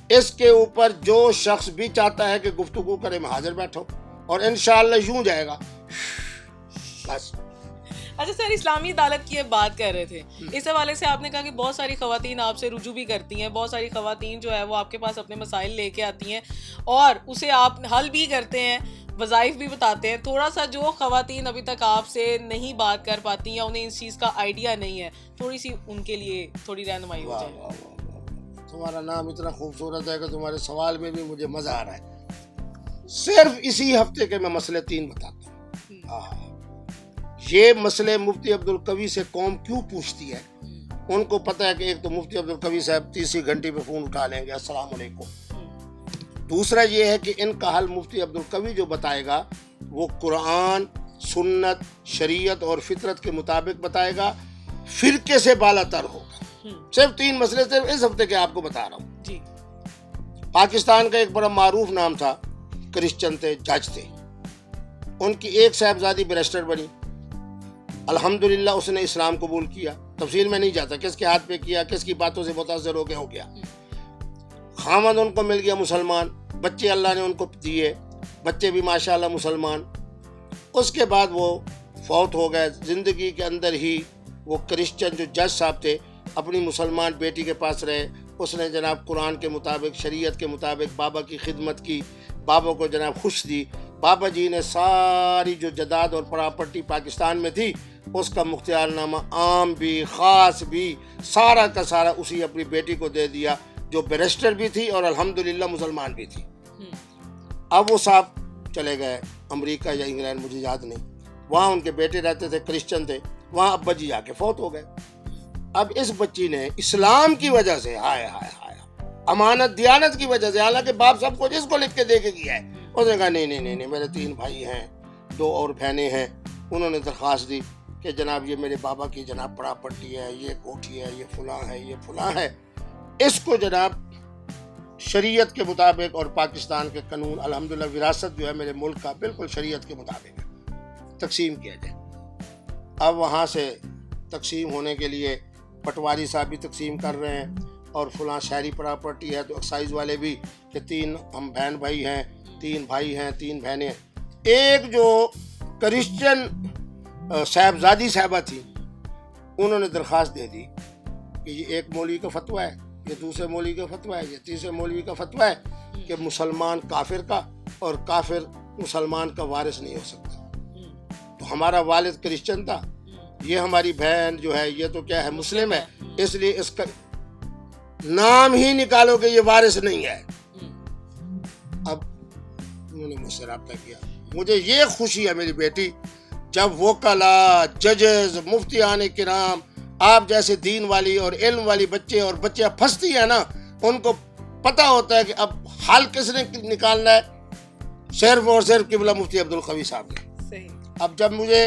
اس کے اوپر جو شخص بھی چاہتا ہے کہ گفتگو کرے میں حاضر بیٹھا ہوں، اور انشاءاللہ یوں جائے گا بس. اچھا سر، اسلامی عدالت کی بات کر رہے تھے، اس حوالے سے آپ نے کہا کہ بہت ساری خواتین آپ سے رجوع بھی کرتی ہیں، بہت ساری خواتین جو ہے وہ آپ کے پاس اپنے مسائل لے کے آتی ہیں اور اسے آپ حل بھی کرتے ہیں، وظائف بھی بتاتے ہیں. تھوڑا سا جو خواتین ابھی تک آپ سے نہیں بات کر پاتی یا انہیں اس چیز کا آئیڈیا نہیں ہے، تھوڑی سی ان کے لیے تھوڑی رہنمائی ہو جائے. تمہارا نام اتنا خوبصورت ہے کہ تمہارے سوال میں بھی مجھے مزہ آ رہا ہے. صرف اسی ہفتے کے میں مسئلے 3 بتاتا ہوں. یہ مسئلے مفتی عبدالقوی سے قوم کیوں پوچھتی ہے؟ ان کو پتہ ہے کہ ایک تو مفتی عبدالقوی صاحب تیسری گھنٹی پہ فون اٹھا لیں گے، السلام علیکم. دوسرا یہ ہے کہ ان کا حل مفتی عبدالقوی جو بتائے گا وہ قرآن، سنت، شریعت اور فطرت کے مطابق بتائے گا، فرقے سے بالا تر ہوگا. صرف 3 مسئلے صرف اس ہفتے کے آپ کو بتا رہا ہوں. پاکستان کا ایک بڑا معروف نام تھا، کرسچن تھے، جج تھے. ان کی ایک صاحبزادی بیرسٹر بنی، الحمدللہ اس نے اسلام قبول کیا. تفصیل میں نہیں جاتا کس کے ہاتھ پہ کیا، کس کی باتوں سے متاثر ہو گیا. خامد ان کو مل گیا مسلمان، بچے اللہ نے ان کو دیے، بچے بھی ماشاءاللہ مسلمان. اس کے بعد وہ فوت ہو گئے. زندگی کے اندر ہی وہ کرسچن جو جج صاحب تھے اپنی مسلمان بیٹی کے پاس رہے. اس نے جناب قرآن کے مطابق، شریعت کے مطابق بابا کی خدمت کی، بابا کو جناب خوش دی. بابا جی نے ساری جو جائیداد اور پراپرٹی پاکستان میں تھی اس کا مختار نامہ عام بھی خاص بھی سارا کا سارا اسی اپنی بیٹی کو دے دیا جو بیرسٹر بھی تھی اور الحمدللہ مسلمان بھی تھی. اب وہ صاحب چلے گئے امریکہ یا انگلینڈ، مجھے یاد نہیں. وہاں ان کے بیٹے رہتے تھے، کرسچن تھے. وہاں ابا جی آ کے فوت ہو گئے. اب اس بچی نے اسلام کی وجہ سے ہائے ہائے ہائے امانت دیانت کی وجہ سے، حالانکہ باپ سب کو جس کو لکھ کے دے کے گیا ہے، اس نے کہا نہیں میرے 3 بھائی ہیں، 2 اور بہنیں ہیں. انہوں نے درخواست دی کہ جناب یہ میرے بابا کی جناب پراپرٹی ہے، یہ کوٹھی ہے، یہ فلاں ہے، یہ فلاں ہے، اس کو جناب شریعت کے مطابق اور پاکستان کے قانون، الحمدللہ وراثت جو ہے میرے ملک کا بالکل شریعت کے مطابق ہے، تقسیم کیا جائے. اب وہاں سے تقسیم ہونے کے لیے پٹواری صاحب بھی تقسیم کر رہے ہیں اور فلاں شہری پراپرٹی ہے تو ایکسائز والے بھی کہ 3 ہم بہن بھائی ہیں، 3 بھائی ہیں، 3 بہنیں. ایک جو کرسچن صاحبزادی صاحبہ تھی انہوں نے درخواست دے دی کہ یہ ایک مولوی کا فتویٰ ہے، یہ دوسرے مولوی کا فتویٰ ہے، یہ تیسرے مولوی کا فتویٰ ہے کہ مسلمان کافر کا اور کافر مسلمان کا وارث نہیں ہو سکتا. تو ہمارا والد کرسچن تھا، یہ ہماری بہن جو ہے یہ تو کیا ہے مسلم ہے، اس لیے اس کا نام ہی نکالو کہ یہ وارث نہیں ہے. اب انہوں نے مجھ سے رابطہ کیا. مجھے یہ خوشی ہے میری بیٹی جب وکلاء، ججز، مفتیان کرام، آپ جیسے دین والی اور علم والی بچے اور بچیاں پھنستی ہیں نا، ان کو پتہ ہوتا ہے کہ اب حل کس نے نکالنا ہے، صرف اور صرف قبلہ مفتی عبدالقوی صاحب نے. اب جب مجھے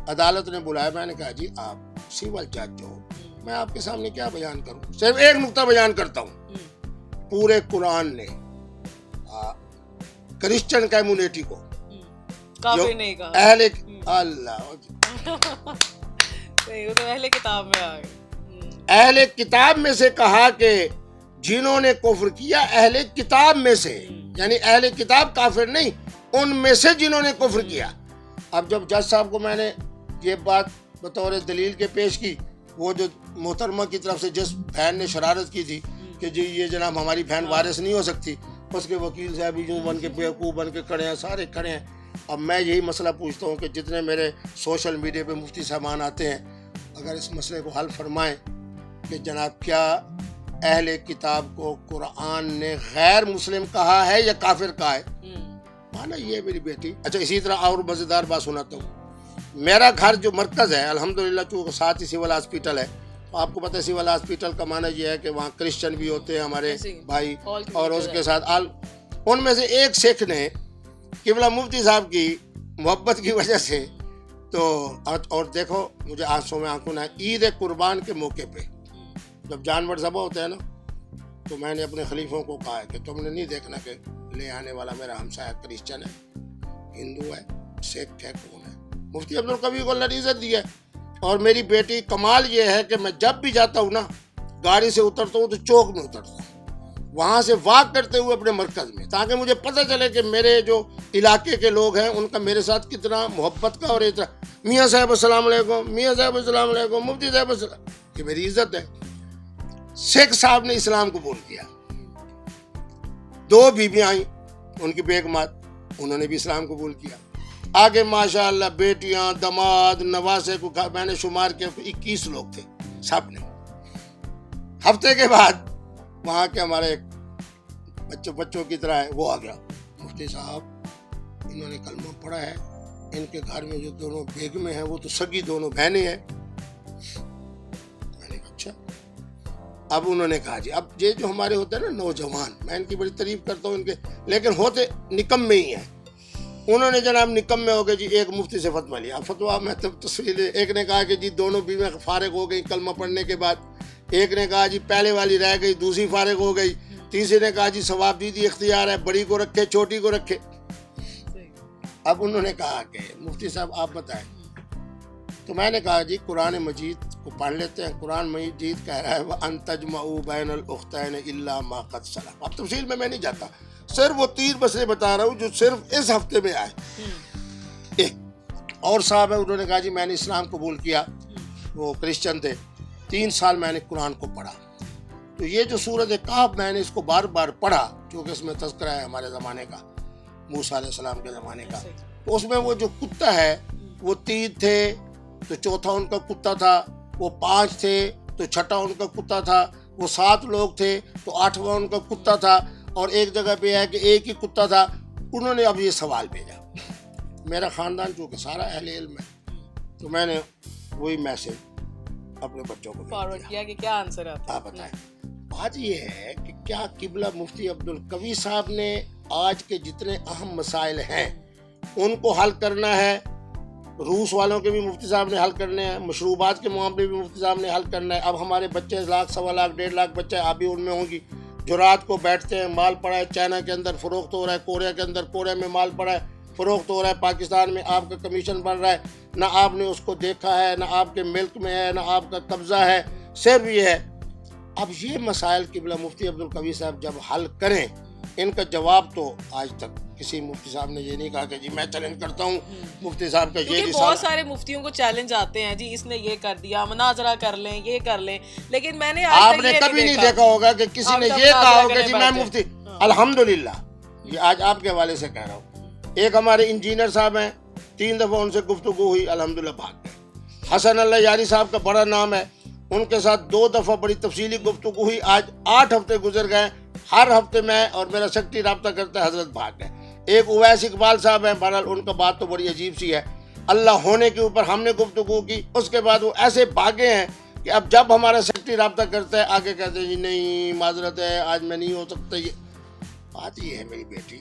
عدالت نے بلایا میں نے کہا جی آپ سول جج ہو، میں آپ کے سامنے کیا بیان کروں، صرف ایک نقطہ بیان کرتا ہوں. پورے قرآن نے کرسچن کمیونٹی کو اہل اللہ صحیح، وہ تو اہل کتاب میں آ گئے. اہل کتاب میں سے کہا کہ جنہوں نے کفر کیا اہل کتاب میں سے، یعنی اہل کتاب کافر نہیں، ان میں سے جنہوں نے کفر کیا. اب جب جج صاحب کو میں نے یہ بات بطور دلیل کے پیش کی، وہ جو محترمہ کی طرف سے جس بہن نے شرارت کی تھی کہ جی یہ جناب ہماری بہن وارث نہیں ہو سکتی، اس کے وکیل صاحب یوں بن کے بیوقوف بن کے کھڑے ہیں، سارے کھڑے ہیں. اب میں یہی مسئلہ پوچھتا ہوں کہ جتنے میرے سوشل میڈیا پہ مفتی صاحبان آتے ہیں، اگر اس مسئلے کو حل فرمائیں کہ جناب کیا اہل کتاب کو قرآن نے غیر مسلم کہا ہے یا کافر کہا ہے؟ مانا یہ میری بیٹی. اچھا اسی طرح اور مزیدار بات سناتا ہوں. میرا گھر جو مرکز ہے الحمدللہ چونکہ ساتھ ہی سول ہاسپٹل ہے، تو آپ کو پتہ ہے سول ہاسپٹل کا معنی یہ ہے کہ وہاں کرسچن بھی ہوتے ہیں ہمارے بھائی، اور اس کے ساتھ ان میں سے ایک سکھ نے قبلہ مفتی صاحب کی محبت کی وجہ سے تو، اور دیکھو مجھے آنسوں میں آنکھوں نہ، عید قربان کے موقع پہ جب جانور ذبح ہوتے ہیں نا، تو میں نے اپنے خلیفوں کو کہا ہے کہ تم نے نہیں دیکھنا کہ لے آنے والا میرا ہمسایہ کرسچن ہے، ہندو ہے، سکھ ہے، کون ہے. مفتی عبدالقوی کو اللہ نے عزت دی ہے. اور میری بیٹی کمال یہ ہے کہ میں جب بھی جاتا ہوں نا، گاڑی سے اترتا ہوں تو چوک میں اترتا ہوں، وہاں سے واک کرتے ہوئے اپنے مرکز میں، تاکہ مجھے پتہ چلے کہ میرے جو علاقے کے لوگ ہیں ان کا میرے ساتھ کتنا محبت کا اور احترام. میاں صاحب السلام علیکم، میاں صاحب السلام علیکم، مفتی صاحب السلام، یہ میری عزت ہے. سکھ صاحب نے اسلام قبول کیا، 2 بیویاں آئیں ان کی بیگمات، انہوں نے بھی اسلام قبول کیا. آگے ماشاءاللہ بیٹیاں، دماد، نواسے کو میں نے شمار کیا 21 لوگ تھے سب نے. ہفتے کے بعد وہاں کے ہمارے ایک بچوں کی طرح ہے وہ آ گیا، مفتی صاحب انہوں نے کلمہ پڑھا ہے، ان کے گھر میں جو دونوں بیگمیں ہیں وہ تو سگی دونوں بہنیں ہیں. میں نے کہا اچھا. اب انہوں نے کہا جی اب یہ جو ہمارے ہوتے ہیں نا نوجوان، میں ان کی بڑی تعریف کرتا ہوں ان کے، لیکن ہوتے نکمے ہی ہیں. انہوں نے جناب نکمے ہو گئے جی، ایک مفتی سے فتویٰ لیا. فتویٰ میں تب تصویر، ایک نے کہا کہ جی دونوں بیویاں فارغ ہو گئی کلمہ پڑھنے کے بعد، ایک نے کہا جی پہلے والی رہ گئی دوسری فارغ ہو گئی، تیسرے نے کہا جی ثواب دیدی اختیار ہے، بڑی کو رکھے چھوٹی کو رکھے. اب انہوں نے کہا کہ مفتی صاحب آپ بتائیں. تو میں نے کہا جی قرآن مجید کو پڑھ لیتے ہیں. قرآن مجید کہہ رہا ہے وَأَن تَجْمَعُوا بَيْنَ الْأُخْتَيْنِ إِلَّا مَا قَدْ سَلَفَ. اب تفصیل میں نہیں جاتا، صرف وہ 3 مسئلے بتا رہا ہوں جو صرف اس ہفتے میں آئے. ایک اور صاحب ہے، انہوں نے کہا جی میں نے اسلام قبول کیا، وہ کرسچن تھے، 3 سال میں نے قرآن کو پڑھا. تو یہ جو سورۃ کہف میں نے اس کو بار بار پڑھا کیونکہ اس میں تذکرہ ہے ہمارے زمانے کا، موسیٰ علیہ السلام کے زمانے کا. تو اس میں وہ جو کتا ہے وہ 3 تھے تو چوتھا ان کا کتا تھا، وہ 5 تھے تو چھٹا ان کا کتا تھا، وہ 7 لوگ تھے تو 8واں ان کا کتا تھا، اور ایک جگہ پہ ہے کہ ایک ہی کتا تھا. انہوں نے اب یہ سوال بھیجا. میرا خاندان چونکہ سارا اہل علم ہے تو میں نے وہی میسج اپنے بچوں کو فارورڈ کیا کہ کیا آنسر آتا ہے. آپ بتائیں. بات یہ ہے کہ کیا قبلہ مفتی عبدالقوی صاحب نے آج کے جتنے اہم مسائل ہیں ان کو حل کرنا ہے. روس والوں کے بھی مفتی صاحب نے حل کرنے ہیں، مشروبات کے معاملے بھی مفتی صاحب نے حل کرنا ہے. اب ہمارے بچے 1 لاکھ 1.25 لاکھ 1.5 لاکھ بچے آپ بھی ان میں ہوں گی جو رات کو بیٹھتے ہیں. مال پڑا ہے چائنا کے اندر فروخت ہو رہا ہے، کوریا کے اندر کوریا میں مال پڑا ہے فروخت ہو رہا ہے، پاکستان میں آپ کا کمیشن بن رہا ہے. نہ آپ نے اس کو دیکھا ہے، نہ آپ کے ملک میں ہے، نہ آپ کا قبضہ ہے، صرف یہ ہے. اب یہ مسائل قبلہ مفتی عبدالقوی صاحب جب حل کریں، ان کا جواب تو آج تک کسی مفتی صاحب نے یہ نہیں کہا کہ جی میں چیلنج کرتا ہوں مفتی صاحب کا یہ. بہت سارے مفتیوں کو چیلنج آتے ہیں جی اس نے یہ کر دیا، مناظرہ کر لیں، یہ کر لیں، لیکن میں نے آپ نے کبھی نہیں دیکھا ہوگا کہ کسی نے یہ کہا ہوگا جی میں مفتی. الحمدللہ یہ آج آپ کے حوالے سے کہہ رہا ہوں. ایک ہمارے انجینئر صاحب ہیں، 3 دفعہ ان سے گفتگو ہوئی، الحمدللہ بھاگ گئے. حسن اللہ یاری صاحب کا بڑا نام ہے، ان کے ساتھ 2 دفعہ بڑی تفصیلی گفتگو ہوئی. آج 8 ہفتے گزر گئے، ہر ہفتے میں اور میرا سیکرٹری رابطہ کرتا ہے، حضرت بھاگ گئے. ایک اویس اقبال صاحب ہیں، بہرحال ان کا بات تو بڑی عجیب سی ہے. اللہ ہونے کے اوپر ہم نے گفتگو کی، اس کے بعد وہ ایسے بھاگے ہیں کہ اب جب ہمارا سیکرٹری رابطہ کرتا ہے آگے کہتے ہیں جی نہیں معذرت ہے آج میں نہیں ہو سکتا. یہ بات یہ ہے میری بیٹی،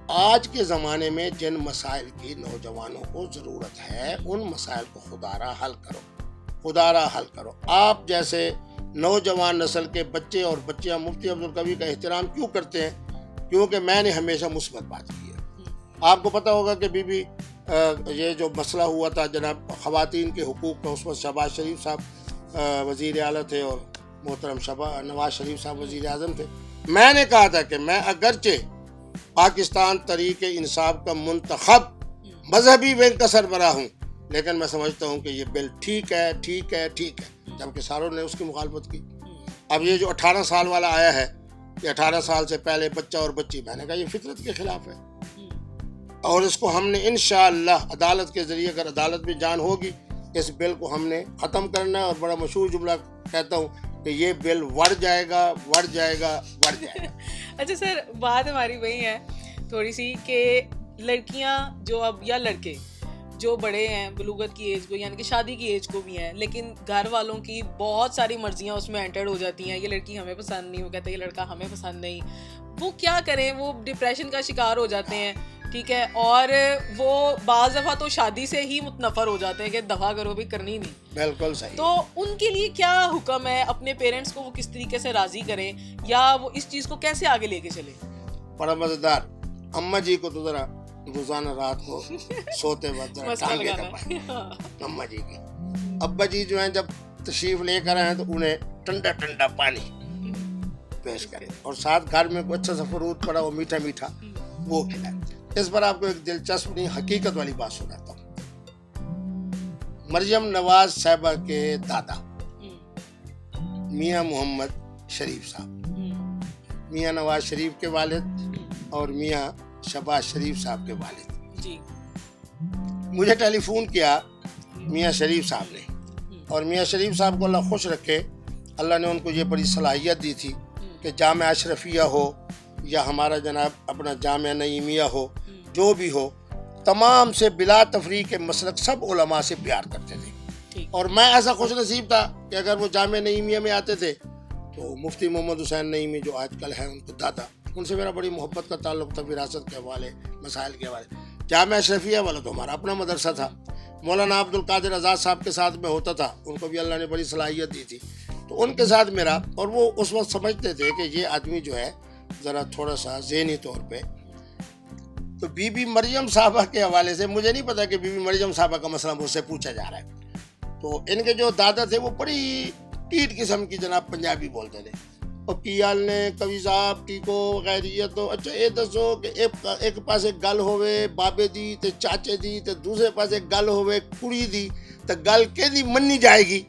آج کے زمانے میں جن مسائل کی نوجوانوں کو ضرورت ہے ان مسائل کو خدا را حل کرو، خدا را حل کرو. آپ جیسے نوجوان نسل کے بچے اور بچیاں مفتی عبدالقوی کا احترام کیوں کرتے ہیں؟ کیونکہ میں نے ہمیشہ مثبت بات کی ہے. آپ کو پتہ ہوگا کہ بی بی یہ جو مسئلہ ہوا تھا جناب خواتین کے حقوق کا، اس وقت شہباز شریف صاحب وزیر اعلیٰ تھے اور محترم نواز شریف صاحب وزیر اعظم تھے. میں نے کہا تھا کہ میں اگرچہ پاکستان تحریک انصاف کا منتخب مذہبی ونگ کا سربراہ ہوں، لیکن میں سمجھتا ہوں کہ یہ بل ٹھیک ہے، جبکہ ساروں نے اس کی مخالفت کی. اب یہ جو 18 سال والا آیا ہے کہ 18 سال سے پہلے بچہ اور بچی، میں نے کہا یہ فطرت کے خلاف ہے، اور اس کو ہم نے انشاءاللہ عدالت کے ذریعے، اگر عدالت میں جان ہوگی، اس بل کو ہم نے ختم کرنا ہے. اور بڑا مشہور جملہ کہتا ہوں کہ یہ بل وڑ جائے گا. اچھا سر، بات ہماری وہی ہے تھوڑی سی کہ لڑکیاں جو اب یا لڑکے جو بڑے ہیں بلوغت کی ایج کو، یعنی کہ شادی کی ایج کو بھی ہیں، لیکن گھر والوں کی بہت ساری مرضیاں اس میں انٹرڈ ہو جاتی ہیں. یہ لڑکی ہمیں پسند نہیں، وہ کہتے ہیں یہ لڑکا ہمیں پسند نہیں. وہ کیا کریں؟ وہ ڈپریشن کا شکار ہو جاتے ہیں، ٹھیک ہے، اور وہ بعض دفعہ تو شادی سے ہی متنفر ہو جاتے ہیں کہ دفعہ کرو بھی، کرنی نہیں. بالکل صحیح. تو ان کے لیے کیا حکم ہے؟ اپنے پیرنٹس کو وہ کس طریقے سے راضی کریں، یا وہ اس چیز کو کیسے آگے لے کے چلیں؟ بڑا مزیدار. اماں جی کو تو ذرا روزانہ رات کو سوتے وقت ٹانگے دبائیں اماں جی کی. ابا جی جو ہیں جب تشریف لے کر آئے تو انہیں ٹھنڈا ٹھنڈا پانی پیش کریں، اور ساتھ گھر میں کوئی اچھا سا فروٹ پڑا ہو میٹھا میٹھا وہ کھلائیں. اس پر آپ کو ایک دلچسپ نہیں حقیقت والی بات سناتا ہوں. مریم نواز صاحبہ کے دادا میاں محمد شریف صاحب، میاں نواز شریف کے والد اور میاں شہباز شریف صاحب کے والد جی، مجھے ٹیلی فون کیا میاں شریف صاحب نے. اور میاں شریف صاحب کو اللہ خوش رکھے، اللہ نے ان کو یہ بڑی صلاحیت دی تھی کہ جامعہ اشرفیہ ہو یا ہمارا جناب اپنا جامعہ نعیمیہ ہو، جو بھی ہو، تمام سے بلا تفریق کے مسلک سب علماء سے پیار کرتے تھے. اور میں ایسا خوش نصیب تھا کہ اگر وہ جامعہ نعیمیہ میں آتے تھے تو مفتی محمد حسین نعیمی جو آج کل ہیں ان کو دادا، ان سے میرا بڑی محبت کا تعلق تھا، وراثت کے حوالے، مسائل کے حوالے. جامعہ اشرفیہ والا تو ہمارا اپنا مدرسہ تھا، مولانا عبد القادر آزاد صاحب کے ساتھ میں ہوتا تھا، ان کو بھی اللہ نے بڑی صلاحیت دی تھی، تو ان کے ساتھ میرا، اور وہ اس وقت سمجھتے تھے کہ یہ آدمی جو ہے ذرا تھوڑا سا ذہنی طور پہ. تو بی بی مریم صاحبہ کے حوالے سے مجھے نہیں پتا کہ بی بی مریم صاحبہ کا مسئلہ مجھ سے پوچھا جا رہا ہے. تو ان کے جو دادا تھے وہ بڑی ٹیٹ قسم کی جناب پنجابی بولتے تھے. اور کی حال نے کبھی صاحب ٹھیک ہو خیریت ہو، اچھا یہ دسو کہ ایک پاسے گل ہوئے بابے دی تے چاچے دی تے دوسرے پاسے گل ہوئے کڑی دی تے گل کے دی منی جائے گی.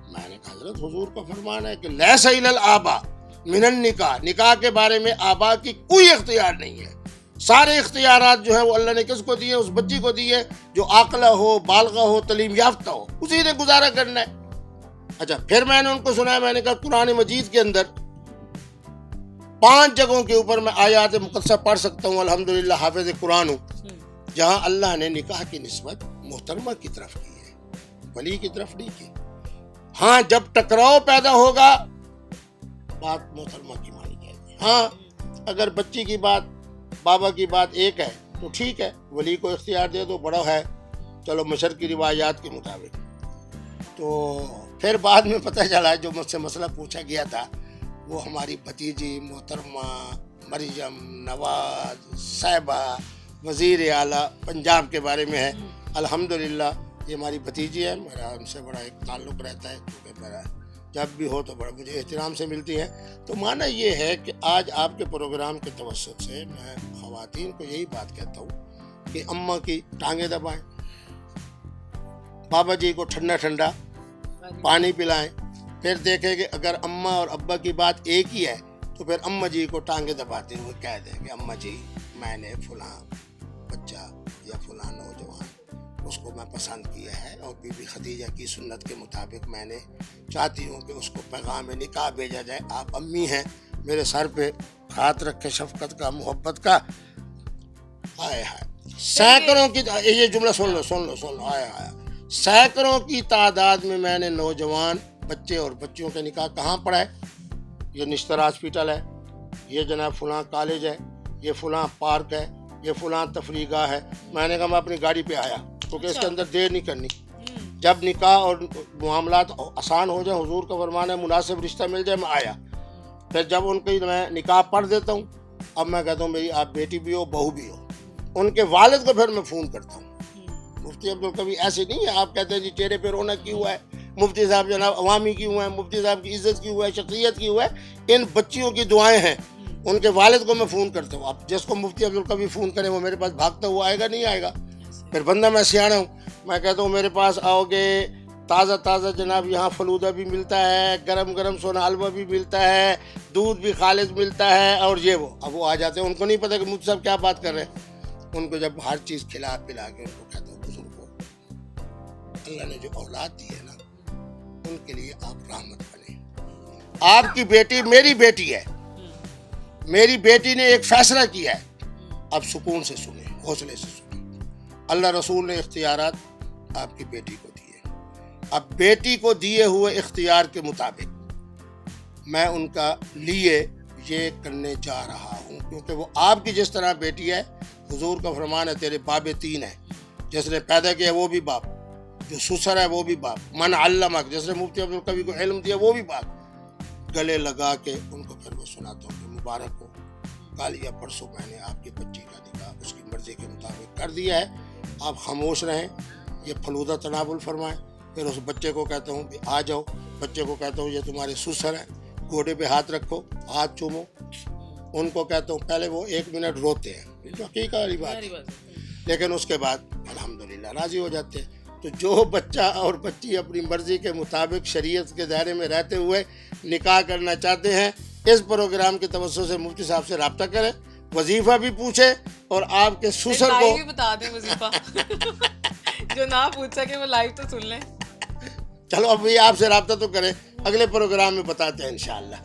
میں نے کہا حضرت حضور کا فرمان ہے کہ لیس الی الآباء من النکاح، نکاح کے بارے میں آبا کی کوئی اختیار نہیں ہے. سارے اختیارات جو ہیں وہ اللہ نے کس کو دیے؟ اس بچی کو دیے جو عاقلہ ہو، بالغہ ہو، تعلیم یافتہ ہو، اسی نے گزارا کرنا ہے. اچھا پھر میں نے ان کو سنایا، میں نے کہا قرآن مجید کے اندر 5 جگہوں کے اوپر میں آیات مقدسہ پڑھ سکتا ہوں، الحمدللہ حافظ قرآن ہوں، جہاں اللہ نے نکاح کی نسبت محترمہ کی طرف کی ہے، ولی کی طرف نہیں کی. ہاں جب ٹکراؤ پیدا ہوگا بات محترمہ کی مانی جائے گی. ہاں اگر بچی کی بات بابا کی بات ایک ہے تو ٹھیک ہے، ولی کو اختیار دے دو، بڑا ہے، چلو مشرقی روایات کے مطابق. تو پھر بعد میں پتہ چلا جو مجھ سے مسئلہ پوچھا گیا تھا وہ ہماری بھتیجی محترمہ مریم نواز صاحبہ وزیر اعلیٰ پنجاب کے بارے میں ہے. الحمدللہ یہ ہماری بھتیجی ہے، میرا ان سے بڑا ایک تعلق رہتا ہے، کیونکہ میرا جب بھی ہو تو بڑا مجھے احترام سے ملتی ہیں. تو معنی یہ ہے کہ آج آپ کے پروگرام کے توسط سے میں خواتین کو یہی بات کہتا ہوں کہ اماں کی ٹانگیں دبائیں، بابا جی کو ٹھنڈا ٹھنڈا پانی پلائیں. پھر دیکھیں کہ اگر اماں اور ابا کی بات ایک ہی ہے تو پھر اماں جی کو ٹانگیں دباتے ہوئے کہہ دیں کہ اماں جی میں نے فلاں بچہ یا فلاں نوجوان اس کو میں پسند کیا ہے، اور بی بی خدیجہ کی سنت کے مطابق میں نے چاہتی ہوں کہ اس کو پیغام نکاح بھیجا جائے. آپ امی ہیں، میرے سر پہ ہاتھ رکھے شفقت کا، محبت کا. آئے ہائے سینکڑوں کی، یہ جملہ سن لو آئے ہائے سینکڑوں کی تعداد میں نے نوجوان بچے اور بچیوں کے نکاح کہاں پڑھا ہے؟ یہ نشتر ہاسپٹل ہے، یہ جناب فلاں کالج ہے، یہ فلاں پارک ہے، یہ فلاں تفریح گاہ ہے. میں نے کہا میں اپنی گاڑی پہ آیا کیونکہ اس کے اندر دیر نہیں کرنی. جب نکاح اور معاملات آسان ہو جائیں، حضور کا فرمان ہے مناسب رشتہ مل جائے، میں آیا. پھر جب ان کی میں نکاح پڑھ دیتا ہوں، اب میں کہتا ہوں میری آپ بیٹی بھی ہو بہو بھی ہو، ان کے والد کو پھر میں فون کرتا ہوں مفتی عبدالقوی ایسے نہیں ہے آپ کہتے ہیں جی چہرے پہ رونق کیوں ہوا ہے, مفتی صاحب جناب عوامی کیوں ہے, مفتی صاحب کی عزت کیوں ہے, شخصیت کیوں ہے. ان بچیوں کی دعائیں ہیں. ان کے والد کو میں فون کرتا ہوں, اب جس کو مفتی عبدالقوی فون کرے وہ میرے پاس بھاگتا ہوا آئے گا, نہیں آئے گا. پھر بندہ میں سیاڑا ہوں, میں کہتا ہوں میرے پاس آؤ گے تازہ تازہ جناب یہاں فلودہ بھی ملتا ہے, گرم گرم سونا حلوہ بھی ملتا ہے, دودھ بھی خالص ملتا ہے, اور یہ وہ. اب وہ آ جاتے ہیں, ان کو نہیں پتہ کہ مفتی صاحب کیا بات کر رہے ہیں. ان کو جب ہر چیز کھلا پلا کے ان کو کہتا ہوں بزرگ کو اللہ نے جو اولاد دی ہے نا ان کے لیے آپ رحمت بنے. آپ کی بیٹی میری بیٹی ہے, میری بیٹی نے ایک فیصلہ کیا ہے, اب سکون سے سنیں, حوصلے سے سنیں. اللہ رسول نے اختیارات آپ کی بیٹی کو دیے. اب بیٹی کو دیے ہوئے اختیار کے مطابق میں ان کا لیے یہ کرنے جا رہا ہوں, کیونکہ وہ آپ کی جس طرح بیٹی ہے, حضور کا فرمان ہے تیرے باب 3 ہیں, جس نے پیدا کیا وہ بھی باپ, جو سسر ہے وہ بھی باپ, من علمک جس نے مفتی عبدالقوی کو علم دیا وہ بھی باپ. گلے لگا کے ان کو پھر وہ سناتا ہوں کہ مبارک ہو, کل یا پرسوں میں نے آپ کی بچی کا نکاح اس کی مرضی کے مطابق کر دیا ہے, آپ خاموش رہیں, یہ فلودہ تناول فرمائیں. پھر اس بچے کو کہتا ہوں کہ آ جاؤ, بچے کو کہتا ہوں یہ تمہارے سسر ہیں, گوڈے پہ ہاتھ رکھو, ہاتھ چومو. ان کو کہتا ہوں پہلے وہ 1 منٹ روتے ہیں, جو حقیقت والی بات ہے, لیکن اس کے بعد الحمدللہ راضی ہو جاتے ہیں. تو جو بچہ اور بچی اپنی مرضی کے مطابق شریعت کے دائرے میں رہتے ہوئے نکاح کرنا چاہتے ہیں, اس پروگرام کے توسط سے مفتی صاحب سے رابطہ کریں, وظیفہ بھی پوچھے, اور آپ کے سسر کو بھی بتا دیں وظیفہ جو نہ پوچھ سکے وہ لائیو تو سن لیں. چلو اب یہ آپ سے رابطہ تو کریں, اگلے پروگرام میں بتاتے ہیں انشاءاللہ.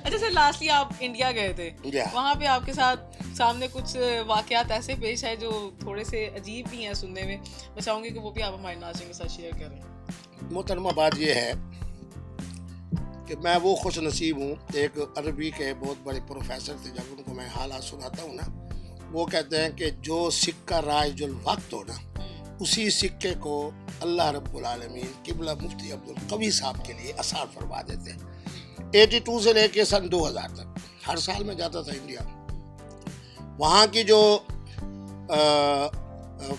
اچھا سر, لاسٹلی آپ انڈیا گئے تھے, وہاں پہ آپ کے ساتھ سامنے کچھ واقعات ایسے پیش آئے جو تھوڑے سے عجیب بھی ہیں سننے میں, میں چاہوں گی کہ وہ بھی آپ ہمارے ناظرین کے ساتھ شیئر کریں. محترمہ بات یہ ہے کہ میں وہ خوش نصیب ہوں, ایک عربی کے بہت بڑے پروفیسر تھے, جب ان کو میں حالات سناتا ہوں نا, وہ کہتے ہیں کہ جو سکہ رائج الوقت ہو نا, اسی سکے کو اللہ رب العالمین قبلہ مفتی عبدالقوی صاحب کے لیے آسان فرما دیتے ہیں. 82 سے لے کے سن 2000 تک ہر سال میں جاتا تھا انڈیا. وہاں کی جو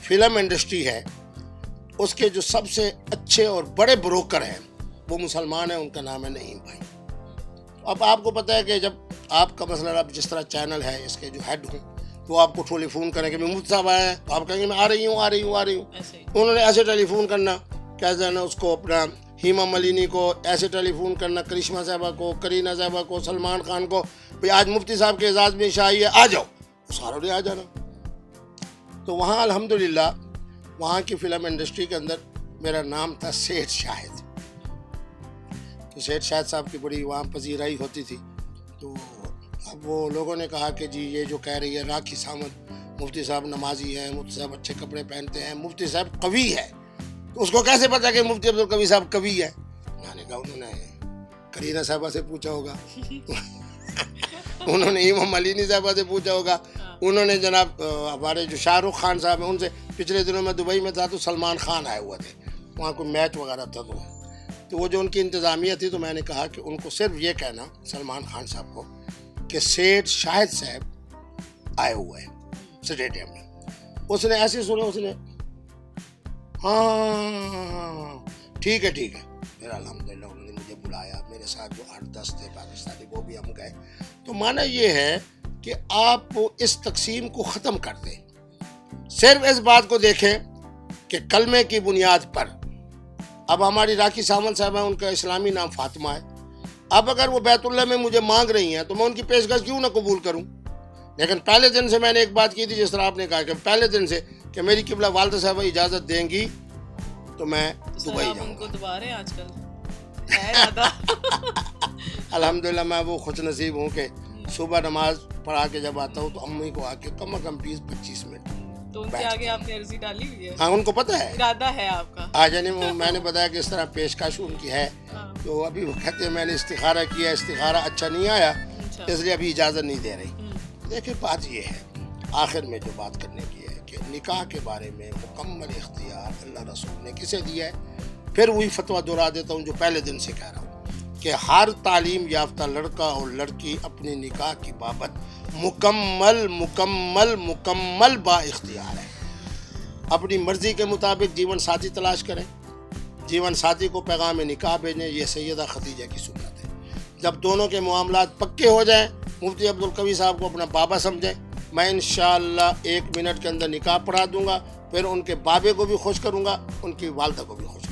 فلم انڈسٹری ہے اس کے جو سب سے اچھے اور بڑے بروکر ہیں وہ مسلمان ہیں, ان کا نام ہے نعیم بھائی. اب آپ کو پتہ ہے کہ جب آپ کا مثلا اب جس طرح چینل ہے اس کے جو ہیڈ ہوں وہ آپ کو ٹیلی فون کریں کہ میں مفتی صاحب آئے ہیں, تو آپ کہیں گے میں آ رہی ہوں. انہوں نے ایسے ٹیلی فون کرنا, کیسے نا اس کو اپنا ہیما ملینی کو ایسے ٹیلی فون کرنا, کرشمہ صاحبہ کو, کرینہ صاحبہ کو, سلمان خان کو, بھئی آج مفتی صاحب کے اعزاز میں شاہی ہے, آ جاؤ. ساروں نے آ جانا. تو وہاں الحمدللہ وہاں کی فلم انڈسٹری کے اندر میرا نام تھا سیٹھ شاہد. تو سیٹھ شاہد صاحب کی بڑی وہاں پذیرائی ہوتی تھی. تو اب وہ لوگوں نے کہا کہ جی یہ جو کہہ رہی ہے راکھی سامنت, مفتی صاحب نمازی ہیں, مفتی صاحب اچھے کپڑے پہنتے ہیں, مفتی صاحب قوی ہے, تو اس کو کیسے پتا کہ مفتی عبدالقوی صاحب قوی ہے؟ میں نے کہا انہوں نے کرینہ صاحبہ سے پوچھا ہوگا, انہوں نے ہیما ملینی صاحبہ سے پوچھا ہوگا, انہوں نے جناب ہمارے جو شاہ رخ خان صاحب ہیں ان سے. پچھلے دنوں میں دبئی میں تھا تو سلمان خان آئے ہوئے تھے, وہاں کوئی میچ وغیرہ تھا, تو وہ جو ان کی انتظامیہ تھی, تو میں نے کہا کہ ان کو صرف یہ کہنا سلمان خان صاحب کو کہ سیٹھ شاہد صاحب آئے ہوئے ہیں اسٹیڈیم میں. اس نے ایسے سنا, اس نے ہاں ٹھیک ہے. پھر الحمدللہ انہوں نے مجھے بلایا, میرے ساتھ جو 8-10 تھے پاکستانی وہ بھی ہم گئے. تو معنی یہ ہے کہ آپ اس تقسیم کو ختم کر دیں, صرف اس بات کو دیکھیں کہ کلمے کی بنیاد پر. اب ہماری راکھی سامنت صاحب ہیں, ان کا اسلامی نام فاطمہ ہے. اب اگر وہ بیت اللہ میں مجھے مانگ رہی ہیں تو میں ان کی پیشکش کیوں نہ قبول کروں. لیکن پہلے دن سے میں نے ایک بات کی تھی, جس طرح آپ نے کہا کہ پہلے دن سے کہ میری قبلہ والدہ صاحبہ اجازت دیں گی تو میں دبئی جاؤں گا. الحمدللہ میں وہ خوش نصیب ہوں کہ صبح نماز پڑھا کے جب آتا ہوں تو امی کو آ کے کم از کم 20-25 منٹ تو ان کے آگے آپ نے عرضی ڈالی ہوئی ہے. ہاں ان کو پتہ ہے, ارادہ ہے آپ کا. آج میں نے بتایا کہ اس طرح پیشکش ان کی ہے, تو ابھی وہ کہتے ہیں میں نے استخارہ کیا, استخارہ اچھا نہیں آیا, اس لیے ابھی اجازت نہیں دے رہی. دیکھیں بات یہ ہے, آخر میں جو بات کرنے کی ہے کہ نکاح کے بارے میں مکمل اختیار اللہ رسول نے کسے دیا ہے. پھر وہی فتویٰ دہرا دیتا ہوں جو پہلے دن سے کہہ رہا ہوں کہ ہر تعلیم یافتہ لڑکا اور لڑکی اپنی نکاح کی بابت مکمل با اختیار ہے. اپنی مرضی کے مطابق جیون ساتھی تلاش کریں، جیون ساتھی کو پیغام نکاح بھیجیں، یہ سیدہ خدیجہ کی سنت ہے۔ جب دونوں کے معاملات پکے ہو جائیں، مفتی عبدالقوی صاحب کو اپنا بابا سمجھیں، میں انشاءاللہ 1 منٹ کے اندر نکاح پڑھا دوں گا، پھر ان کے بابے کو بھی خوش کروں گا، ان کی والدہ کو بھی خوش کروں گا۔